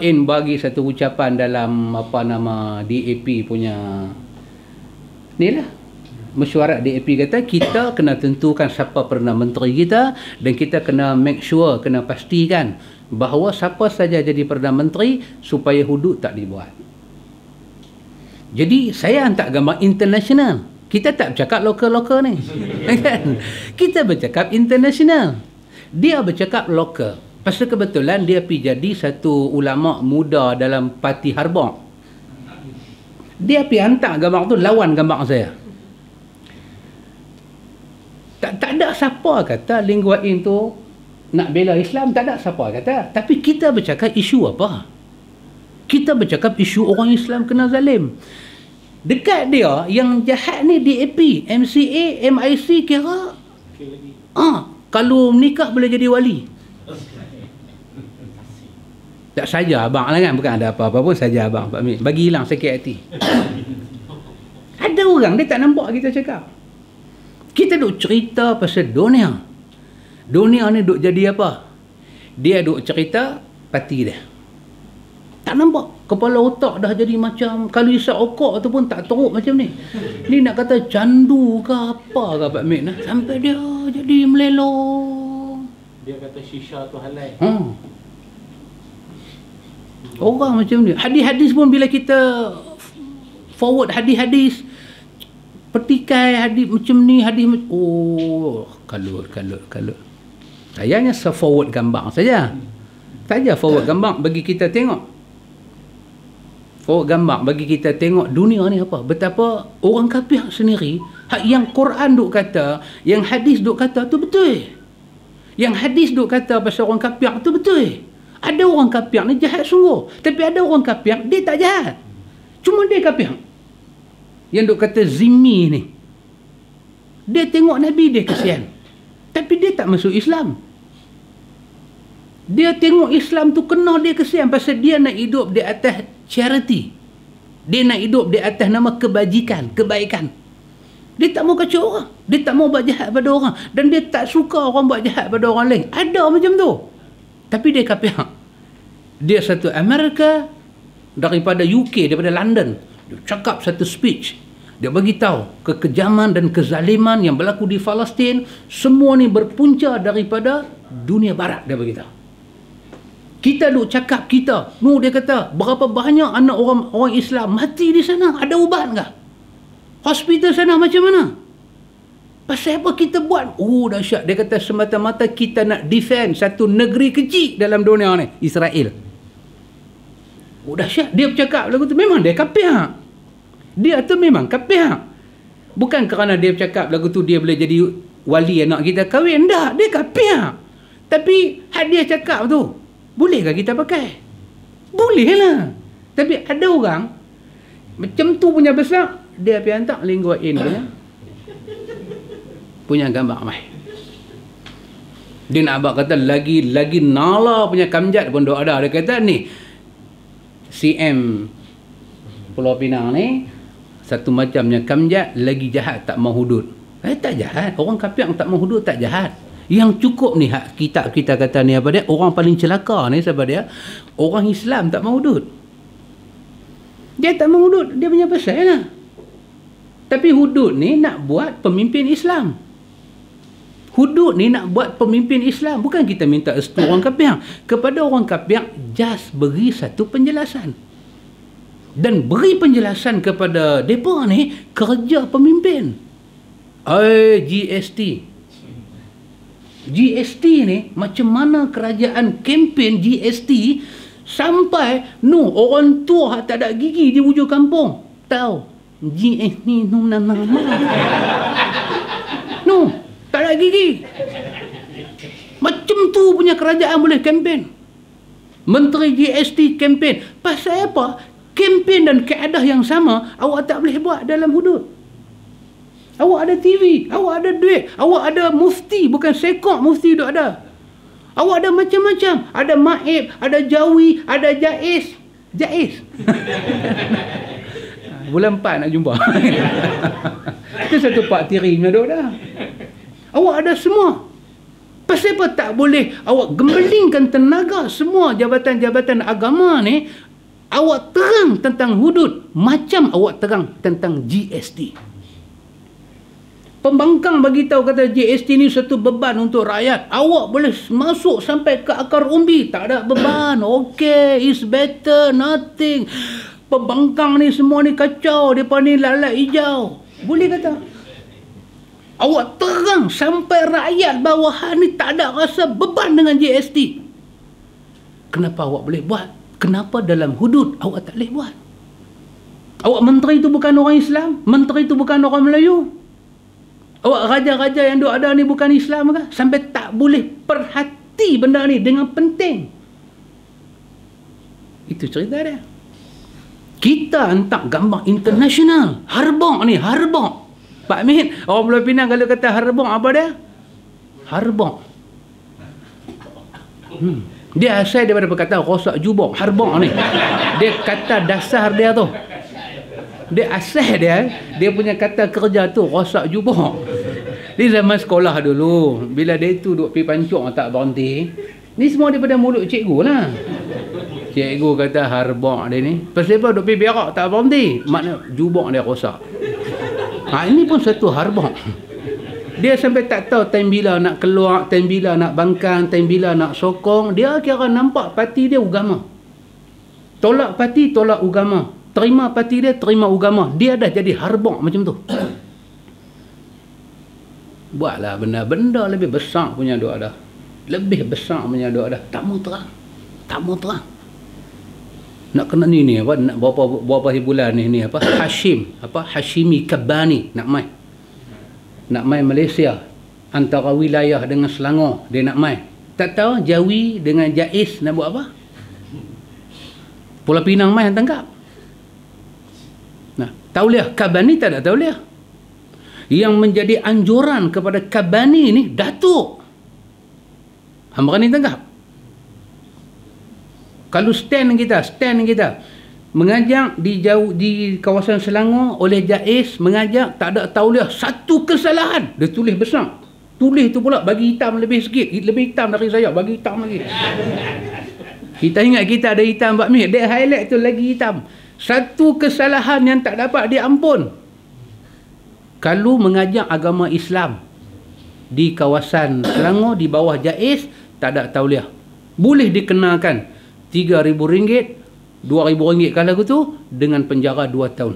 In bagi satu ucapan dalam apa nama DAP punya ni lah, mesyuarat DAP, kata kita kena tentukan siapa Perdana Menteri kita, dan kita kena make sure, kena pastikan bahawa siapa saja jadi Perdana Menteri supaya hudud tak dibuat. Jadi saya hantar gambar international. Kita tak bercakap lokal-lokal ni. Kan? Kita bercakap international. Dia bercakap lokal. Pasal kebetulan dia pergi jadi satu ulama muda dalam parti Harbok. Dia pergi hantar gambar tu lawan gambar saya. Tak ada siapa kata Lingua In tu nak bela Islam, tak ada siapa kata. Tapi kita bercakap isu apa? Kita bercakap isu orang Islam kena zalim. Dekat dia yang jahat ni DAP, MCA, MIC kira kalau menikah boleh jadi wali. Tak saja abang lah kan, bukan ada apa-apa pun, saja abang Pak Mit bagi hilang sakit hati. Ada orang dia tak nampak kita cakap. Kita duk cerita pasal dunia. Dunia ni duk jadi apa? Dia duk cerita parti dia. Tak nampak. Kepala otak dah jadi macam kalau isap okok tu pun tak teruk macam ni. Ni nak kata candu ke apa ke Pak Mit nah? Sampai dia jadi melelong. Dia kata shisha tu halal. Orang macam ni. Hadis-hadis pun bila kita forward hadis-hadis, petikai hadis macam ni, hadis kalut. Saya hanya forward gambar saja. Saja forward gambar bagi kita tengok. Forward gambar bagi kita tengok dunia ni apa. Betapa orang kafir sendiri, yang Quran duk kata, yang hadis duk kata tu betul. Yang hadis duk kata pasal orang kafir tu betul. Ada orang kafir ni jahat sungguh. Tapi ada orang kafir dia tak jahat. Cuma dia kafir. Yang duk kata zimmi ni, dia tengok Nabi dia kesian. Tapi dia tak masuk Islam. Dia tengok Islam tu kena dia kesian pasal dia nak hidup di atas charity. Dia nak hidup di atas nama kebajikan, kebaikan. Dia tak mau kacau orang. Dia tak mau buat jahat pada orang. Dan dia tak suka orang buat jahat pada orang lain. Ada macam tu. Tapi dia kafir. Dia satu Amerika daripada UK, daripada London. Dia cakap satu speech. Dia bagi tahu kekejaman dan kezaliman yang berlaku di Palestin, semua ni berpunca daripada dunia barat, dia bagi tahu. Kita duk cakap kita. Dia kata, berapa banyak anak orang Islam mati di sana? Ada ubat enggak? Hospital sana macam mana? Pasal apa kita buat? Dahsyat. Dia kata semata-mata kita nak defend satu negeri kecil dalam dunia ni, Israel. Dahsyat. Dia bercakap lagu tu, memang dia kafir. Dia tu memang kafir. Bukan kerana dia bercakap lagu tu dia boleh jadi wali anak kita kahwin. Tak, dia kafir. Tapi had dia cakap tu, bolehkah kita pakai? Bolehlah. Tapi ada orang macam tu punya besar, dia pergi hantar LinkedIn punya gambar mai. Dia nak abang kata lagi nala punya kamjat pun ada. Dia kata ni CM Pulau Pinang ni satu macamnya kamjat, lagi jahat tak mau hudud. Tak jahat. Orang kafir yang tak mau hudud tak jahat. Yang cukup ni kitab kita kata ni apa dia, orang paling celaka ni sebab dia orang Islam tak mau hudud. Dia tak mau hudud, dia punya pasal lah. Tapi hudud ni nak buat pemimpin Islam. Hudud ni nak buat pemimpin Islam. Bukan kita minta restu orang kafir. Kepada orang kafir just beri satu penjelasan. Dan beri penjelasan kepada mereka ni kerja pemimpin. GST ni macam mana kerajaan kempen GST sampai orang tua tak ada gigi di hujung kampung tahu GST nama tak ada gigi. Macam tu punya kerajaan boleh kempen. Menteri GST kempen. Pasal apa? Kempen dan keadaan yang sama awak tak boleh buat dalam hudud. Awak ada TV, awak ada duit, awak ada mufti, bukan sekok mufti duk ada. Awak ada macam-macam, ada maib, ada jawi, ada jais. Bulan 4 nak jumpa. Itu satu pak tiri punya duk dah. Awak ada semua. Pasal apa tak boleh awak gembelingkan tenaga semua jabatan-jabatan agama ni, awak terang tentang hudud macam awak terang tentang GST. Pembangkang bagi tahu kata GST ni satu beban untuk rakyat. Awak boleh masuk sampai ke akar umbi, tak ada beban. Okay, it's better, nothing. Pembangkang ni semua ni kacau, depa ni lalat hijau. Boleh kata. Awak terang sampai rakyat bawahan ni tak ada rasa beban dengan GST. Kenapa awak boleh buat? Kenapa dalam hudud awak tak boleh buat? Awak menteri tu bukan orang Islam? Menteri tu bukan orang Melayu? Awak raja-raja yang duk ada ni bukan Islam ke? Sampai tak boleh perhati benda ni dengan penting. Itu cerita dia. Kita hantar gambar international. Harbong ni, harbong. Pak Min, orang Pulau Pinang kalau kata harbong apa dia? Harbong. Dia asal daripada perkataan rosak jubok. Harbong ni. Dia kata dasar dia tu. Dia asal dia punya kata kerja tu rosak jubok. Di zaman sekolah dulu, bila dia tu duk pergi pancung tak berhenti, ni semua daripada mulut cikgu lah. Cikgu kata harbok dia ni, pasal apa duk pergi berak tak berhenti, makna jubok dia rosak. Ini pun satu harbok. Dia sampai tak tahu time bila nak keluar, time bila nak bangkang, time bila nak sokong. Dia kira nampak parti dia agama. Tolak parti, tolak agama. Terima parti dia, terima agama. Dia dah jadi harbok macam tu. Buatlah benda-benda lebih besar punya doa dah. Lebih besar punya doa dah. Tak mau terang. Tak mau terang. Nak kena ni apa? Nak berapa bulan ni apa? Hashimi Kabani nak mai. Nak mai Malaysia. Antara wilayah dengan Selangor dia nak mai. Tak tahu Jawi dengan Jais nak buat apa? Pulau Pinang mai tangkap. Nah, tauliah Kabani tak ada tauliah. Yang menjadi anjuran kepada Kabani ni Datuk. Hamba ni tangkap. Kalau stand kita mengajak di kawasan Selangor oleh Jais, mengajak tak ada tauliah, satu kesalahan dia tulis besar. Tulis tu pula bagi hitam lebih sikit, lebih hitam dari saya, bagi hitam lagi. Kita ingat kita ada hitam Pak Mir, dia highlight tu lagi hitam. Satu kesalahan yang tak dapat diampun. Kalau mengajak agama Islam di kawasan Selangor di bawah Jais tak ada tauliah, boleh dikenakan RM3,000, RM2,000 kalau tu dengan penjara 2 tahun.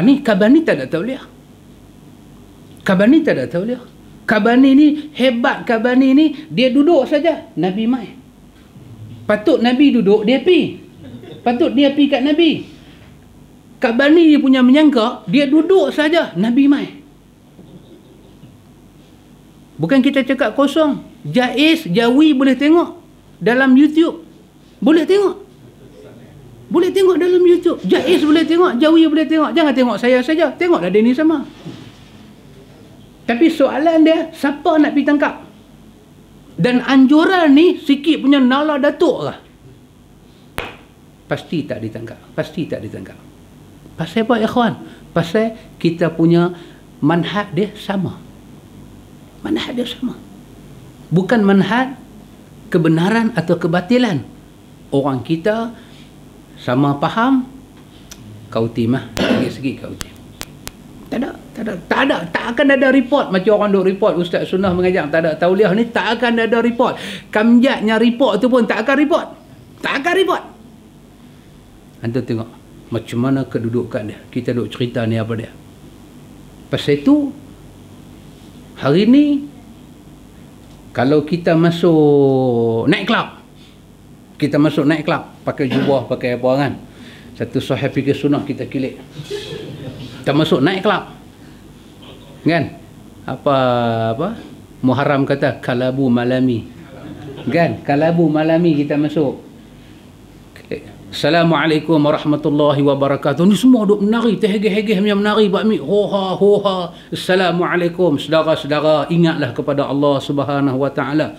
Ni Kabani tak ada tauliah. Kabani tak ada tauliah. Kabani ni hebat. Kabani ni dia duduk saja, Nabi mai. Patut Nabi duduk, dia pi. Patut dia pi kat Nabi. Kabani ni punya menyangka dia duduk saja, Nabi mai. Bukan kita cakap kosong. Jais, Jawi boleh tengok dalam YouTube. Boleh tengok. Boleh tengok dalam YouTube. Jais boleh tengok, Jawi boleh tengok. Jangan tengok saya saja. Tengoklah dia ni sama. Tapi soalan dia, siapa nak pergi tangkap? Dan anjuran ni sikit punya nala datuk lah. Pasti tak ditangkap. Pasti tak ditangkap. Pasal apa ikhwan? Pasal kita punya manhaj dia sama. Manhaj dia sama. Bukan manhaj kebenaran atau kebatilan. Orang kita sama faham, kau timah, segi-segi kau tim. Tak akan ada report macam orang duk report Ustaz Sunnah mengajak tak ada tauliah ni, tak akan ada report. Kamjatnya report tu pun tak akan report. Tak akan report. Anda tengok macam mana kedudukan dia. Kita duk cerita ni apa dia. Pasal itu hari ni kalau kita masuk night club, kita masuk night club pakai jubah, pakai apa kan, satu sahih fikir sunnah kita kilik. Kita masuk night club kan, apa Muharram kata kalabu malami kan, kalabu malami kita masuk. Assalamualaikum warahmatullahi wabarakatuh. Ni semua duk menari, terhegeh-hegeh punya menari Pak Mi. Hoha hoha. Assalamualaikum saudara-saudara, ingatlah kepada Allah Subhanahu wa taala.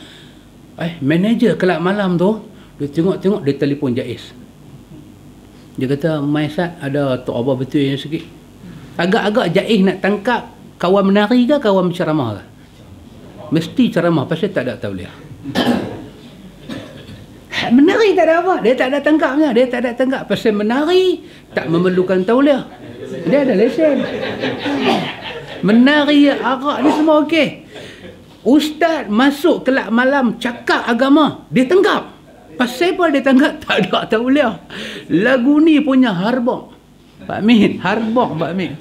Manager kelab malam tu dia tengok-tengok, dia telefon Jais. Dia kata, "Maisat ada tok apa betul yang sikit." Agak-agak Jais nak tangkap kawan menari ke kawan berceramah ke? Mesti ceramah pasal tak ada tauliah. Menari tak ada apa, dia tak ada tangkapnya, dia tak ada tangkap pasal menari tak memerlukan tauliah, dia ada lesen. Menari, arak ni semua okey. Ustaz masuk kelab malam cakap agama, dia tangkap. Pasal apa dia tangkap? Tak ada tauliah. Lagu ni punya harbok Pak Min, harbok Pak Min.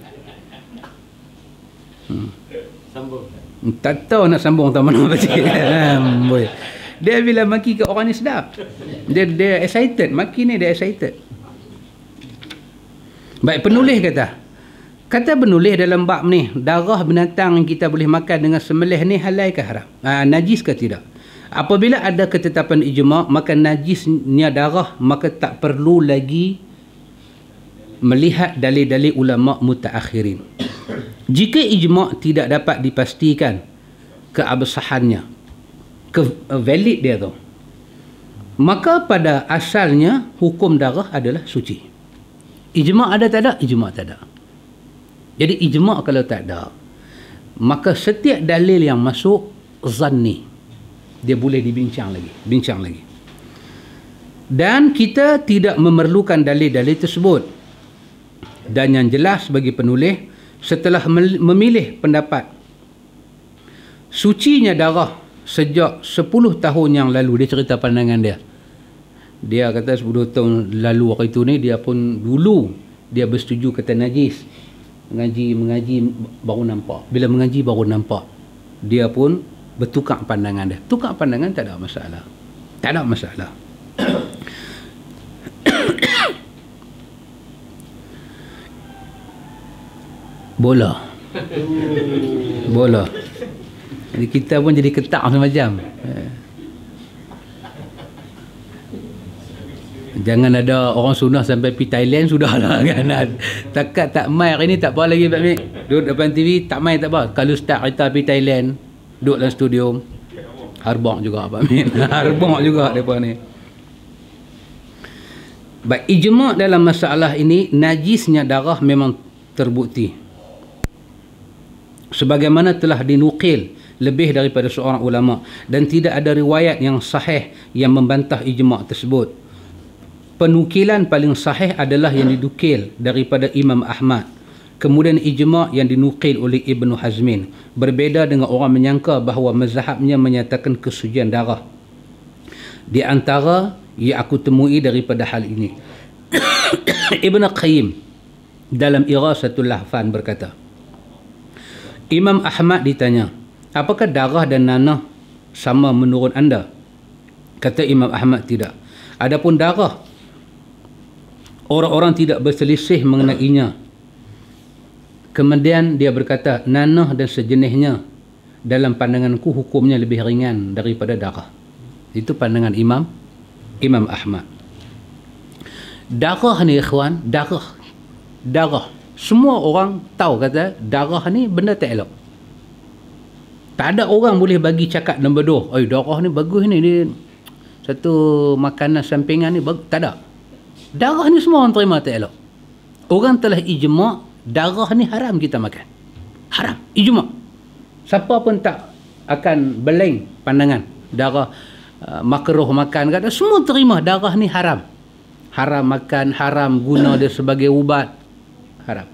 Sambung. Tak tahu nak sambung tak mana baca. Dia bila maki ke orang ni sedap. Dia excited. Maki ni dia excited. Baik, penulis kata penulis dalam bab ni, darah binatang yang kita boleh makan dengan sembelih ni halal ke haram? Najis ke tidak? Apabila ada ketetapan ijma', maka najisnya darah, maka tak perlu lagi melihat dalil-dalil ulama' mutaakhirin. Jika ijma' tidak dapat dipastikan keabsahannya, valid dia tu, maka pada asalnya hukum darah adalah suci. Ijma' ada tak ada? Ijma' tak ada. Jadi ijma' kalau tak ada, maka setiap dalil yang masuk zanni, dia boleh bincang lagi. Dan kita tidak memerlukan dalil-dalil tersebut. Dan yang jelas bagi penulis, setelah memilih pendapat sucinya darah sejak 10 tahun yang lalu, dia cerita pandangan dia. Dia kata 10 tahun lalu waktu itu ni, dia pun dulu dia bersetuju kata najis. Mengaji baru nampak. Bila mengaji baru nampak. Dia pun bertukar pandangan dia. Tukar pandangan tak ada masalah. Tak ada masalah. Bola. Jadi kita pun jadi ketak semacam. Jangan ada orang sunnah sampai pergi Thailand, sudahlah kan. Takat tak mai hari ni tak apa lagi Pak Mik. Duduk depan TV tak mai tak apa. Kalau start kita pergi Thailand, duduk dalam studio, harbong juga Pak Mik. Harbong juga depa ni. Baik, ijma' dalam masalah ini, najisnya darah memang terbukti. Sebagaimana telah dinukil lebih daripada seorang ulama, dan tidak ada riwayat yang sahih yang membantah ijma' tersebut. Penukilan paling sahih adalah yang dinukil daripada Imam Ahmad. Kemudian ijma' yang dinukil oleh Ibnu Hazmin. Berbeza dengan orang menyangka bahawa mazhabnya menyatakan kesucian darah. Di antara yang aku temui daripada hal ini, Ibn Qayyim dalam Irasatul Lahfan berkata, Imam Ahmad ditanya, apakah darah dan nanah sama menurut anda? Kata Imam Ahmad, tidak. Adapun darah, orang-orang tidak berselisih mengenainya. Kemudian dia berkata, nanah dan sejenisnya dalam pandanganku hukumnya lebih ringan daripada darah. Itu pandangan Imam Ahmad. Darah ni ikhwan, darah. Semua orang tahu kata darah ni benda tak elok. Tak ada orang boleh bagi cakap nombor 2. Darah ni bagus ni, dia satu makanan sampingan ni bagus. Tak ada. Darah ni semua orang terima tak elok. Orang telah ijma' darah ni haram kita makan. Haram. Ijma'. Siapa pun tak akan beleng pandangan. Darah makruh makan. Kata, semua terima darah ni haram. Haram makan, haram guna dia sebagai ubat. Haram.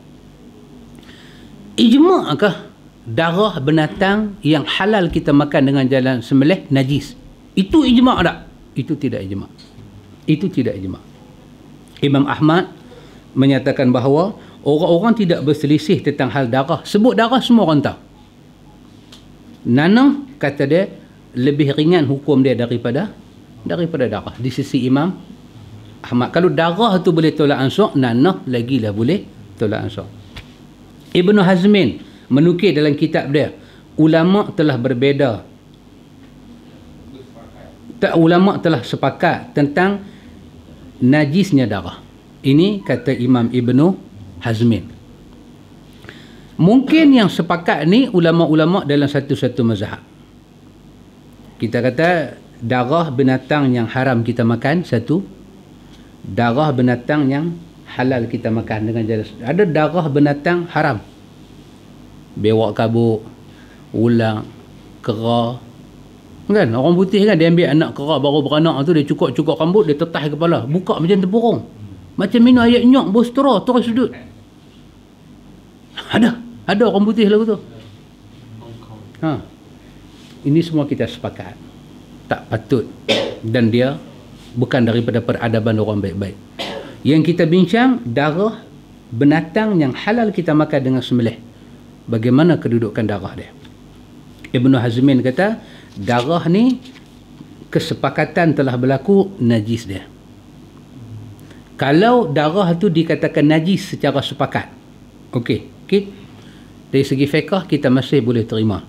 Ijma'kah darah binatang yang halal kita makan dengan jalan sembelih najis? Itu ijma' tak? Itu tidak ijma'. Itu tidak ijma'. Imam Ahmad menyatakan bahawa orang-orang tidak berselisih tentang hal darah. Sebut darah semua orang tahu. Nanah kata dia lebih ringan hukum dia daripada darah di sisi Imam Ahmad. Kalau darah tu boleh tolak ansur, nanah lagilah boleh tolak ansur. Ibnu Hazmin menukil dalam kitab dia, ulama telah berbeza. Ulama telah sepakat tentang najisnya darah. Ini kata Imam Ibnu Hazmin. Mungkin yang sepakat ni ulama-ulama dalam satu-satu mazhab. Kita kata darah binatang yang haram kita makan satu, darah binatang yang halal kita makan dengan jalan. Ada darah binatang haram. Bewak kabuk, ulang, kera. Kan orang putih kan, dia ambil anak kera baru beranak tu, dia cukup rambut, dia tetah kepala, buka macam tempurung. Macam minum air nyok bostro terus sudut. Ada orang putih lagu tu. Ini semua kita sepakat tak patut, dan dia bukan daripada peradaban orang baik-baik. Yang kita bincang darah binatang yang halal kita makan dengan sembelih. Bagaimana kedudukan darah dia? Ibnu Hazmin kata darah ni kesepakatan telah berlaku najis dia. Kalau darah tu dikatakan najis secara sepakat, okey, dari segi fiqh kita masih boleh terima.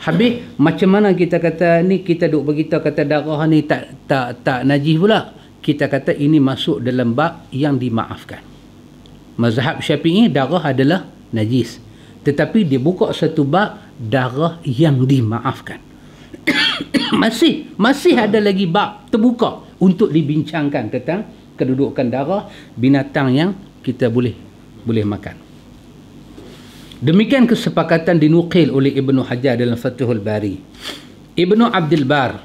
Habis macam mana kita kata ni, kita duk beritahu kata darah ni tak najis pula. Kita kata ini masuk dalam bab yang dimaafkan. Mazhab Syafi'i darah adalah najis, tetapi dia buka satu bab darah yang dimaafkan. masih ada lagi bab terbuka untuk dibincangkan tentang kedudukan darah binatang yang kita boleh makan. Demikian kesepakatan dinukil oleh Ibnu Hajar dalam Fathul Bari. Ibnu Abdul Bar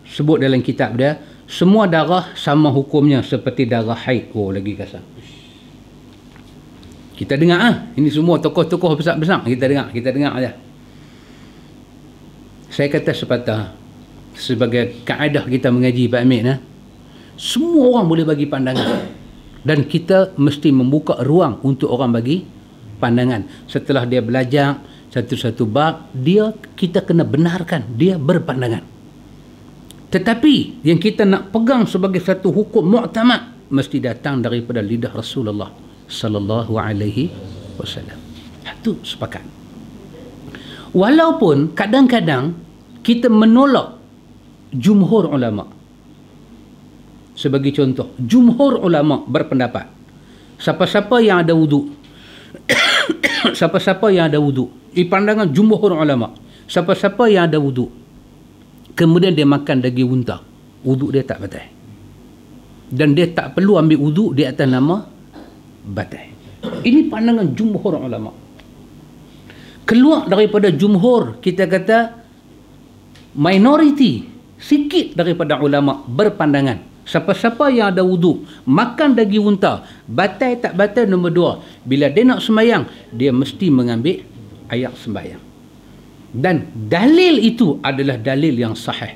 sebut dalam kitab dia, semua darah sama hukumnya seperti darah haid. Oh, lagi kasar. Kita dengar ini semua tokoh-tokoh besar-besar kita dengar aja. Saya kata sepatah sebagai kaedah kita mengaji Pak Amir, semua orang boleh bagi pandangan dan kita mesti membuka ruang untuk orang bagi pandangan. Setelah dia belajar satu-satu bab, kita kena benarkan dia berpandangan. Tetapi yang kita nak pegang sebagai satu hukum muktamad mesti datang daripada lidah Rasulullah sallallahu alaihi wasallam. Itu sepakat. Walaupun kadang-kadang kita menolak jumhur ulama. Sebagai contoh, jumhur ulama berpendapat siapa-siapa yang ada wuduk siapa-siapa yang ada wuduk, pandangan jumhur ulama, siapa-siapa yang ada wuduk kemudian dia makan daging unta, wuduk dia tak batal, dan dia tak perlu ambil wuduk di atas nama batal. Ini pandangan jumhur ulama. Keluar daripada jumhur, kita kata minoriti, sikit daripada ulama berpandangan siapa-siapa yang ada wuduk makan daging unta, batal tak batal, nombor 2, bila dia nak sembahyang dia mesti mengambil ayat sembahyang, dan dalil itu adalah dalil yang sahih.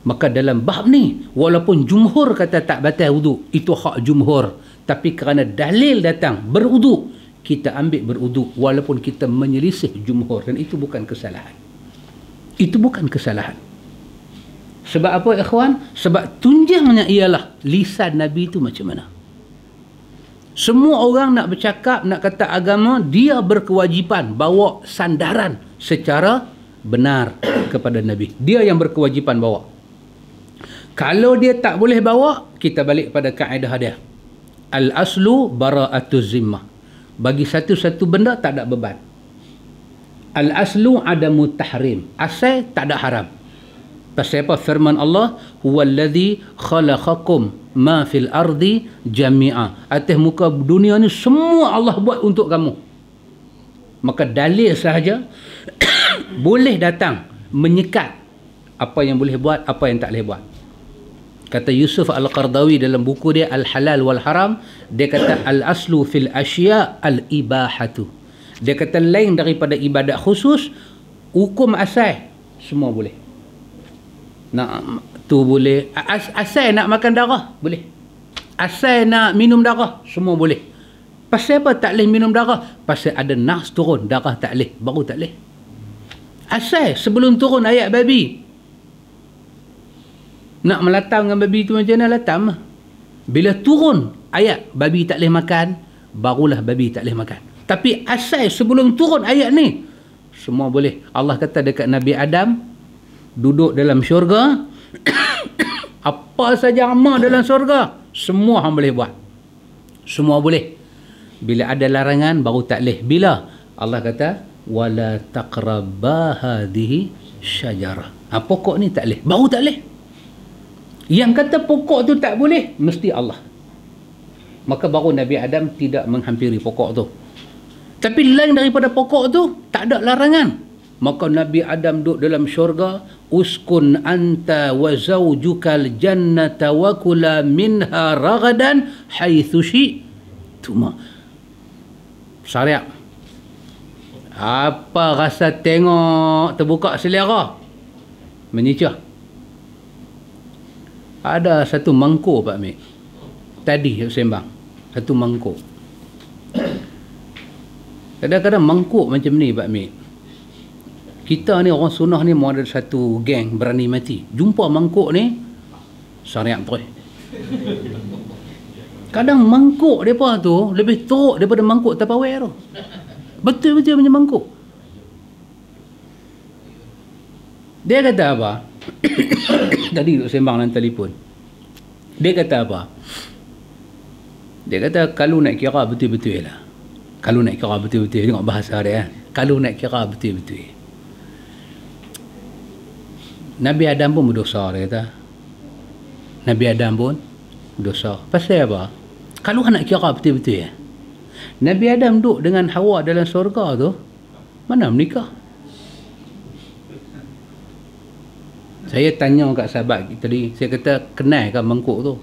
Maka dalam bab ni, walaupun jumhur kata tak batal wuduk, itu hak jumhur, tapi kerana dalil datang berwuduk, kita ambil berwuduk walaupun kita menyelisih jumhur, dan itu bukan kesalahan. Itu bukan kesalahan. Sebab apa ikhwan? Sebab tunjangnya ialah lisan Nabi itu macam mana. Semua orang nak bercakap, nak kata agama, dia berkewajipan bawa sandaran secara benar kepada Nabi. Dia yang berkewajipan bawa. Kalau dia tak boleh bawa, kita balik pada kaedah dia. Al-aslu bara'atuz zimmah. Bagi satu-satu benda tak ada beban. Al-aslu adamu tahrim. Asal tak ada haram. Pasal apa? Firman Allah, huwallazi khalaqakum ma fil ardi jami'a. Atas muka dunia ni semua Allah buat untuk kamu. Maka dalil sahaja boleh datang menyekat apa yang boleh buat, apa yang tak boleh buat. Kata Yusuf Al-Qardawi dalam buku dia Al-Halal wal Haram, dia kata al-aslu fil asya' al-ibahatu. Dia kata lain daripada ibadat khusus, hukum asal semua boleh. Nak tu boleh, asal nak makan darah boleh, asal nak minum darah semua boleh. Pasal apa tak boleh minum darah? Pasal ada nas turun darah tak boleh, baru tak boleh. Asal sebelum turun ayat babi, nak melatam dengan babi tu macam mana latam? Bila turun ayat babi tak boleh makan, barulah babi tak boleh makan. Tapi asal sebelum turun ayat ni semua boleh. Allah kata dekat Nabi Adam duduk dalam syurga apa saja amal dalam syurga semua hang boleh buat, semua boleh. Bila ada larangan baru tak boleh. Bila Allah kata wala taqrabba hadhihi syajarah, pokok ni tak boleh, baru tak boleh. Yang kata pokok tu tak boleh mesti Allah. Maka baru Nabi Adam tidak menghampiri pokok tu. Tapi lain daripada pokok tu tak ada larangan. Maka Nabi Adam duduk dalam syurga, uskun anta wa zawjukal jannata wa kula minha ragadan haitsu syi'tuma. Syariat. Apa rasa tengok terbuka selera? Menyicah. Ada satu mangkuk Pak Mek. Tadi sembang. Satu mangkuk. Kadang-kadang mangkuk macam ni Pak Mek. Kita ni orang sunnah ni mau ada satu geng berani mati. Jumpa mangkuk ni, syariat terus. Kadang mangkuk mereka tu lebih teruk daripada mangkuk Tupperware tu. Betul-betul macam mangkuk. Dia kata apa? Tadi duduk sembang dalam telefon. Dia kata apa? Dia kata kalau nak kira betul-betul lah. Kalau nak kira betul-betul, tengok bahasa dia. Kalau nak kira betul-betul. Nabi Adam pun berdosa, dia kata. Nabi Adam pun berdosa. Pasal apa? Kalau nak kira betul-betul ya. Nabi Adam duduk dengan Hawa dalam syurga tu, mana menikah? Saya tanya kat sahabat tadi, saya kata, kenal ke mangkuk tu?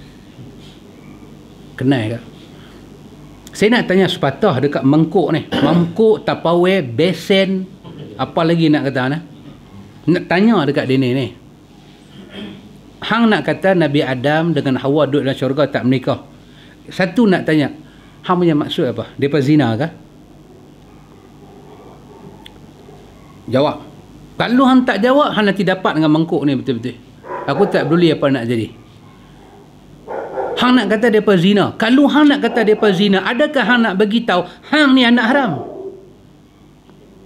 Kenal ke? Saya nak tanya sepatah dekat mangkuk ni. Mangkuk, tapawai, besen, apa lagi nak kata ni? Nak tanya dekat dia ni. Hang nak kata Nabi Adam dengan Hawa duduk dalam syurga tak menikah. Satu nak tanya, hang punya maksud apa? Depa zina ke? Jawab. Kalau hang tak jawab, hang nanti dapat dengan mangkuk ni betul-betul. Aku tak peduli apa nak jadi. Hang nak kata depa zina. Kalau hang nak kata depa zina, adakah hang nak bagi tahu hang ni anak haram?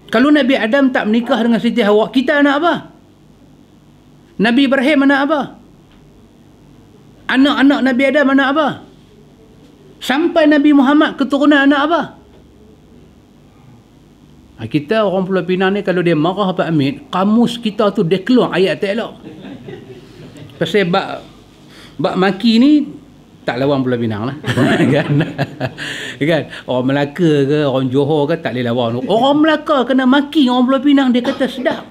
Kalau Nabi Adam tak menikah dengan Siti Hawa, kita anak apa? Nabi Ibrahim anak apa? Anak-anak Nabi Adam anak apa? Sampai Nabi Muhammad keturunan anak apa? Kita orang Pulau Pinang ni kalau dia marah Pak Amit, kamus kita tu dia keluar ayat tak elok. Pasal bak maki ni tak lawan Pulau Pinang lah. kan? Orang Melaka ke, orang Johor ke tak boleh lawan. Orang Melaka kena maki orang Pulau Pinang, dia kata sedap.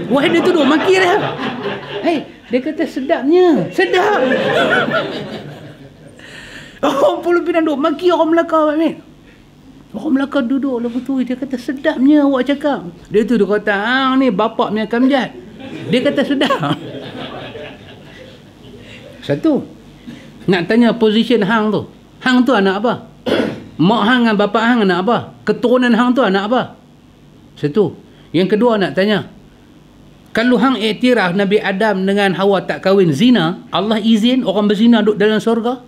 Wah, dia duduk maki dia. Hei, dia kata sedapnya. Sedap. Orang Pulau Pinang duduk maki orang Melaka, Pak Mit. Orang Melaka duduk lepas tu, dia kata sedapnya awak cakap. Dia tu dia kata, hang ni bapak punya kamjat. Dia kata sedap. Satu. Nak tanya position hang tu. Hang tu anak apa? Mak hang dengan bapak hang anak apa? Keturunan hang tu anak apa? Satu. Yang kedua nak tanya, kalau hang iktiraf Nabi Adam dengan Hawa tak kahwin, zina, Allah izin orang berzina duduk dalam syurga?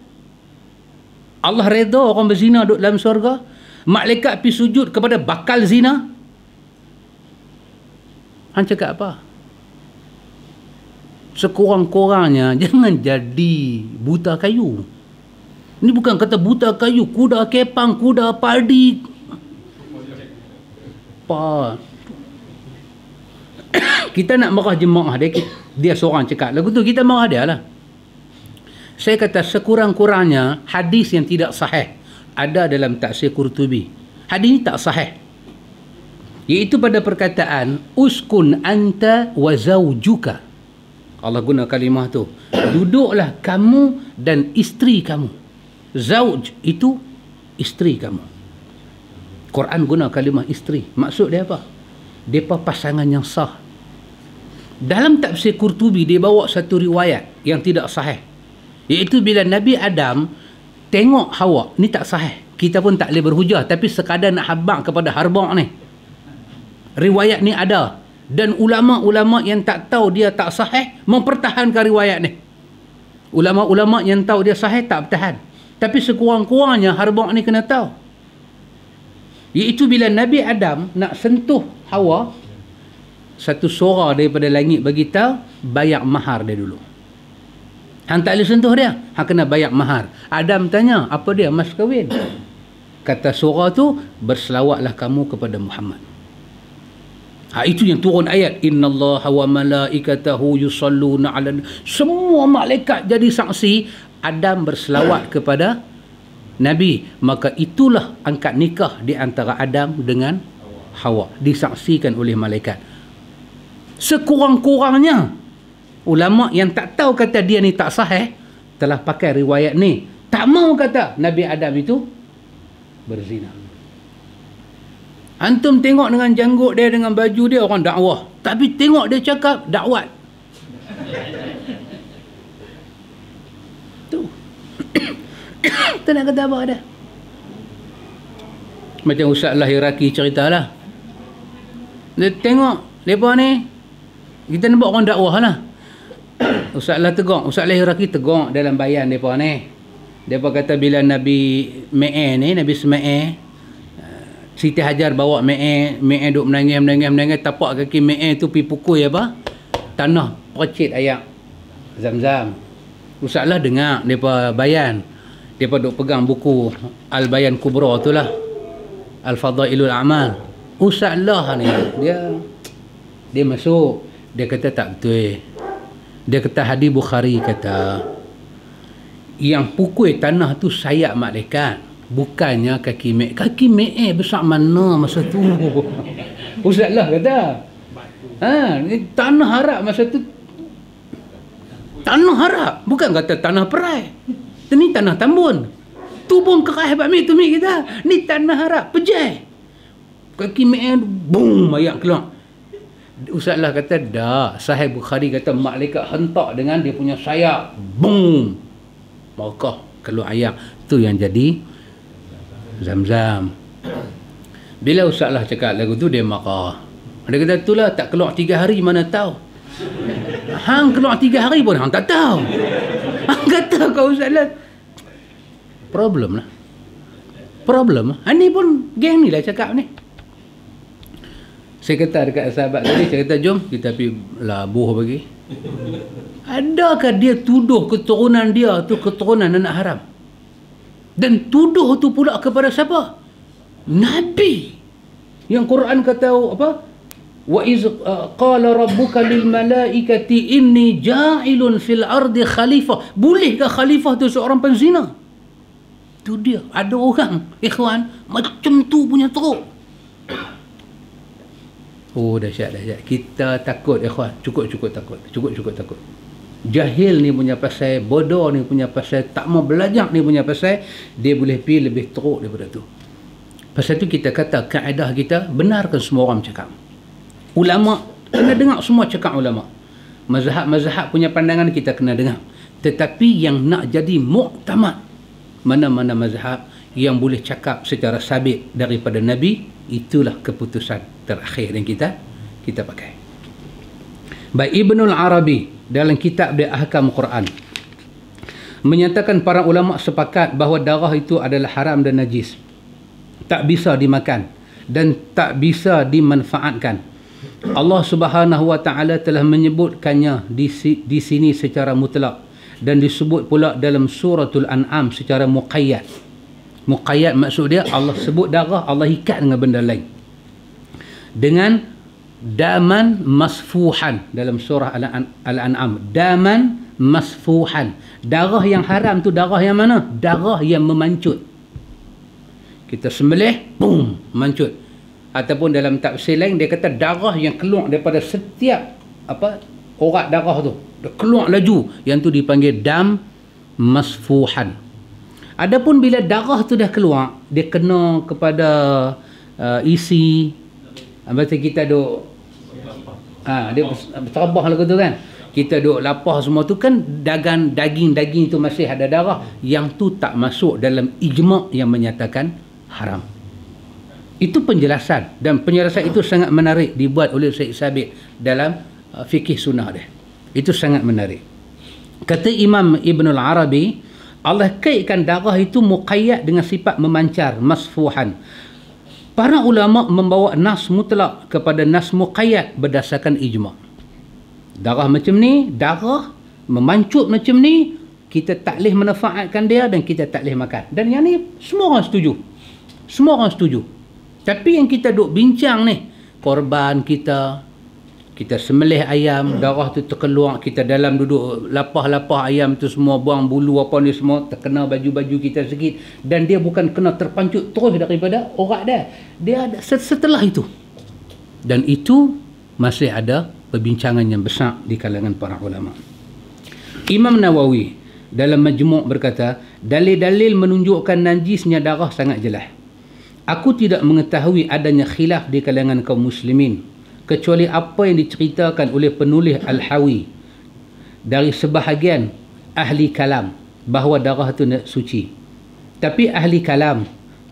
Allah redha orang berzina duduk dalam syurga? Malaikat pergi sujud kepada bakal zina? Hang cakap apa? Sekurang-kurangnya jangan jadi buta kayu. Ini bukan kata buta kayu, kuda kepang, kuda padi. Apa? Kita nak marah jemaah dia seorang cakap. Lagu tu kita marah dia lah. Saya kata sekurang-kurangnya hadis yang tidak sahih ada dalam tafsir Qurtubi. Hadis ini tak sahih. Iaitu pada perkataan uskun anta wa zawjuka. Allah guna kalimah tu. Duduklah kamu dan isteri kamu. Zauj itu isteri kamu. Quran guna kalimah isteri. Maksud dia apa? Depa pasangan yang sah. Dalam tafsir Qurtubi dia bawa satu riwayat yang tidak sahih. Iaitu bila Nabi Adam tengok Hawa, ni tak sahih. Kita pun tak boleh berhujah, tapi sekadar nak habaq kepada harbaq ni. Riwayat ni ada. Dan ulama-ulama yang tak tahu dia tak sahih mempertahankan riwayat ni. Ulama-ulama yang tahu dia sahih tak bertahan. Tapi sekurang-kurangnya harbaq ni kena tahu. Iaitu bila Nabi Adam nak sentuh Hawa, satu suara daripada langit bagi tahu bayar mahar dia dulu. Hang tak boleh sentuh dia, hang kena bayar mahar. Adam tanya, apa dia mas kahwin? Kata suara tu, berselawatlah kamu kepada Muhammad. Itu yang turun ayat, innallaha wa malaikatahu yusalluna 'alan. Semua malaikat jadi saksi Adam berselawat kepada Nabi. Maka itulah angkat nikah di antara Adam dengan Hawa, disaksikan oleh malaikat. Sekurang-kurangnya ulama yang tak tahu kata dia ni tak sahih telah pakai riwayat ni. Tak mau kata Nabi Adam itu berzina. Antum tengok dengan janggut dia, dengan baju dia orang dakwah. Tapi tengok dia cakap dakwat. Tu. Tak nak kata apa dah. Macam Ustaz Lahiraki ceritalah. Dia tengok mereka ni, kita nampak orang dakwah lah. Ustaz Lah tegur, Ustaz Lahiraki tegur dalam bayan mereka ni. Mereka kata bila Nabi Me'e ni, Nabi Ismail, Siti Hajar bawa Me'e duk menangis, tapak kaki Me'e tu pergi pukul apa? Tanah percit ayak Zam-Zam. Ustaz Lah dengar mereka bayan. Mereka duk pegang buku Al-Bayan Kubra tu lah, Al-Fadailul Amal. Ustaz Lah ni dia masuk, dia kata tak betul. Dia kata hadis Bukhari kata yang pukul tanah tu sayap malaikat. Bukannya kaki mek besar mana masa tu. Ustaz lah kata. Ni tanah harap masa tu. Tanah harap, bukan kata tanah perai. Ini tanah tambun. Tubung keras bami tu mi kita. Ni tanah harap, pejai. Kaki mek boom ayat keluar. Ustaz lah kata dah. Sahih Bukhari kata malaikat hentak dengan dia punya sayap. Boom. Maka keluar ayat. Tu yang jadi Zam-Zam. Bila Ustaz lah cakap lagu tu, dia marah. Dia kata itulah tak keluar 3 hari mana tahu. Hang keluar 3 hari pun hang tak tahu. Hang kata kau Ustaz lah. Problem lah. Ni pun geng ni lah cakap ni. Saya kata dekat sahabat tadi, saya kata jom kita pergi labuh bagi. Adakah dia tuduh keturunan dia tu keturunan anak haram? Dan tuduh tu pula kepada siapa? Nabi. Yang Quran kata apa? Wa iz qala rabbuka lil malaikati inni ja'ilun fil ardi khalifah. Bolehkah khalifah tu seorang penzina? Tu dia. Ada orang, ikhwan, macam tu punya teruk. Oh, dahsyat. Kita takut, ikhwan. Cukup takut. Cukup takut. Jahil ni punya pasal, bodoh ni punya pasal, tak mau belajar ni punya pasal, dia boleh pergi lebih teruk daripada tu. Pasal tu kita kata kaedah kita, benarkan semua orang cakap. Ulama, kena dengar semua cakap ulama. Mazhab punya pandangan kita kena dengar. Tetapi yang nak jadi muktamad, mana-mana mazhab yang boleh cakap secara sabit daripada Nabi, itulah keputusan terakhir yang kita pakai. Baik, Ibnul Arabi dalam kitab dia Ahkam Quran menyatakan para ulama sepakat bahawa darah itu adalah haram dan najis, tak bisa dimakan dan tak bisa dimanfaatkan. Allah Subhanahu wa taala telah menyebutkannya di sini secara mutlak dan disebut pula dalam suratul An'am secara muqayyad. Muqayyad maksud dia Allah sebut darah, Allah ikat dengan benda lain. Dengan daman masfuhan dalam surah Al-An'am. Daman masfuhan. Darah yang haram tu darah yang mana? Darah yang memancut. Kita sembelih, boom, mancut. Ataupun dalam tafsir lain dia kata darah yang keluar daripada setiap urat darah tu. Dia keluar laju. Yang tu dipanggil dam masfuhan. Adapun bila darah tu dah keluar, dia kena kepada isi macam kita duk dia terabah lagu tu kan, kita duk lapar semua tu kan, daging tu masih ada darah, yang tu tak masuk dalam ijma' yang menyatakan haram. Itu penjelasan, dan penjelasan itu sangat menarik dibuat oleh Syekh Sabit dalam fikih sunnah dia. Itu sangat menarik. Kata Imam Ibnul Arabi, Allah kaitkan darah itu muqayyad dengan sifat memancar, masfuhan. Para ulama membawa nas mutlak kepada nas muqayyad berdasarkan ijma'. Darah macam ni, darah memancut macam ni, kita tak boleh manfaatkan dia dan kita tak boleh makan. Dan yang ni semua orang setuju. Semua orang setuju. Tapi yang kita duk bincang ni, korban kita sembelih ayam, darah tu terkeluar, kita dalam duduk lapah-lapah ayam tu semua, buang bulu apa ni semua, terkena baju-baju kita sikit, dan dia bukan kena terpancut terus daripada urat dia ada setelah itu. Dan itu masih ada perbincangan yang besar di kalangan para ulama. Imam Nawawi dalam Majmu' berkata, dalil-dalil menunjukkan najisnya darah sangat jelas. Aku tidak mengetahui adanya khilaf di kalangan kaum muslimin kecuali apa yang diceritakan oleh penulis Al-Hawi dari sebahagian ahli kalam bahawa darah itu suci. Tapi ahli kalam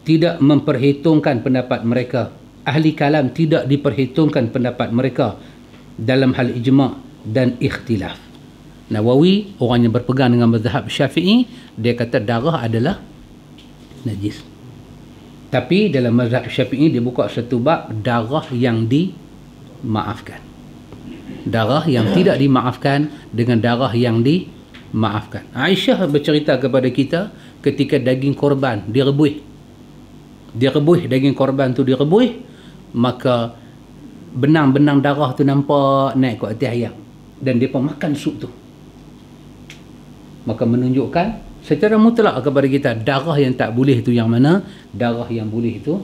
tidak memperhitungkan pendapat mereka. Ahli kalam tidak diperhitungkan pendapat mereka dalam hal ijma' dan ikhtilaf. Nawawi, orang yang berpegang dengan mazhab Syafi'i, dia kata darah adalah najis. Tapi dalam mazhab Syafi'i dia buka satu bab darah yang dimaafkan. Darah yang tidak dimaafkan dengan darah yang dimaafkan. Aisyah bercerita kepada kita ketika daging korban direbuih. Direbuih daging korban tu direbuih, maka benang-benang darah tu nampak naik ke atas ayam dan dia pun makan sup tu. Maka menunjukkan secara mutlak kepada kita darah yang tak boleh itu yang mana, darah yang boleh itu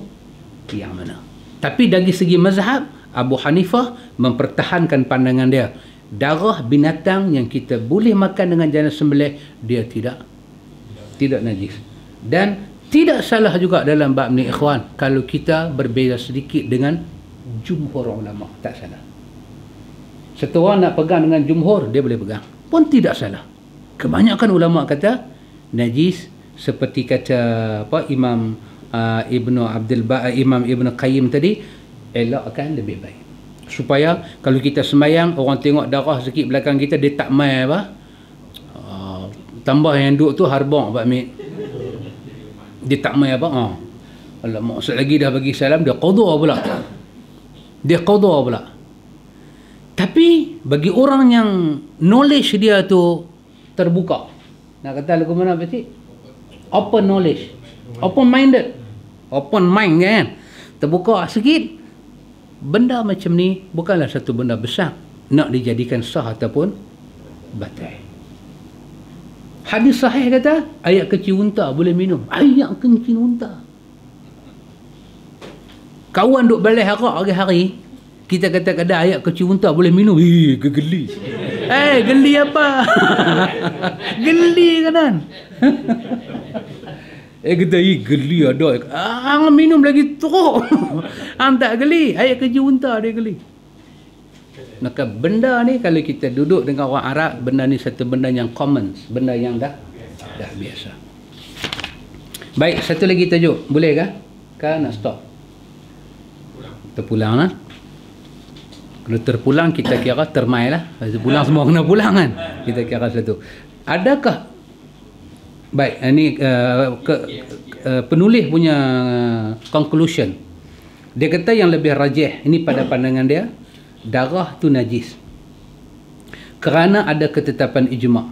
yang mana. Tapi dari segi mazhab, Abu Hanifah mempertahankan pandangan dia, darah binatang yang kita boleh makan dengan jalan sembelih dia tidak najis. Dan tidak salah juga dalam bab ni ikhwan kalau kita berbeza sedikit dengan jumhur ulama, tak salah. Satu orang nak pegang dengan jumhur, dia boleh pegang, pun tidak salah. Kebanyakan ulama kata najis, seperti kata Imam Imam Ibn Qayyim tadi, elakkan lebih baik. Supaya kalau kita sembahyang, orang tengok darah sikit belakang kita, dia tak mai tambah yang duduk tu harbak Pak Mit. Dia tak mai alamak, maksud lagi dah bagi salam, dia qada pula. Tapi bagi orang yang knowledge dia tu terbuka, nak kata lagu mana Pak Cik? Open knowledge, open mind kan, terbuka sikit, benda macam ni bukanlah satu benda besar nak dijadikan sah ataupun batal. Hadis sahih kata ayat kecil unta boleh minum. Ayat kecil unta, kawan duk balai harak hari-hari, kita kata kada ayat kecil unta boleh minum, geli. Geli apa? Geli kanan. Kata geli ada. Hang minum lagi teruk. Hang tak geli, ayat kecil unta dia geli. Maka benda ni kalau kita duduk dengan orang Arab, benda ni satu benda yang common, benda yang dah biasa. Baik, satu lagi tajuk, boleh kah? Nak stop? Terpulang lah. Kalau terpulang kita kira termai lah. Pulang semua kena pulang kan. Kita kira satu. Adakah, baik, ini penulis punya conclusion. Dia kata yang lebih rajih, ini pada pandangan dia, darah tu najis kerana ada ketetapan ijma'.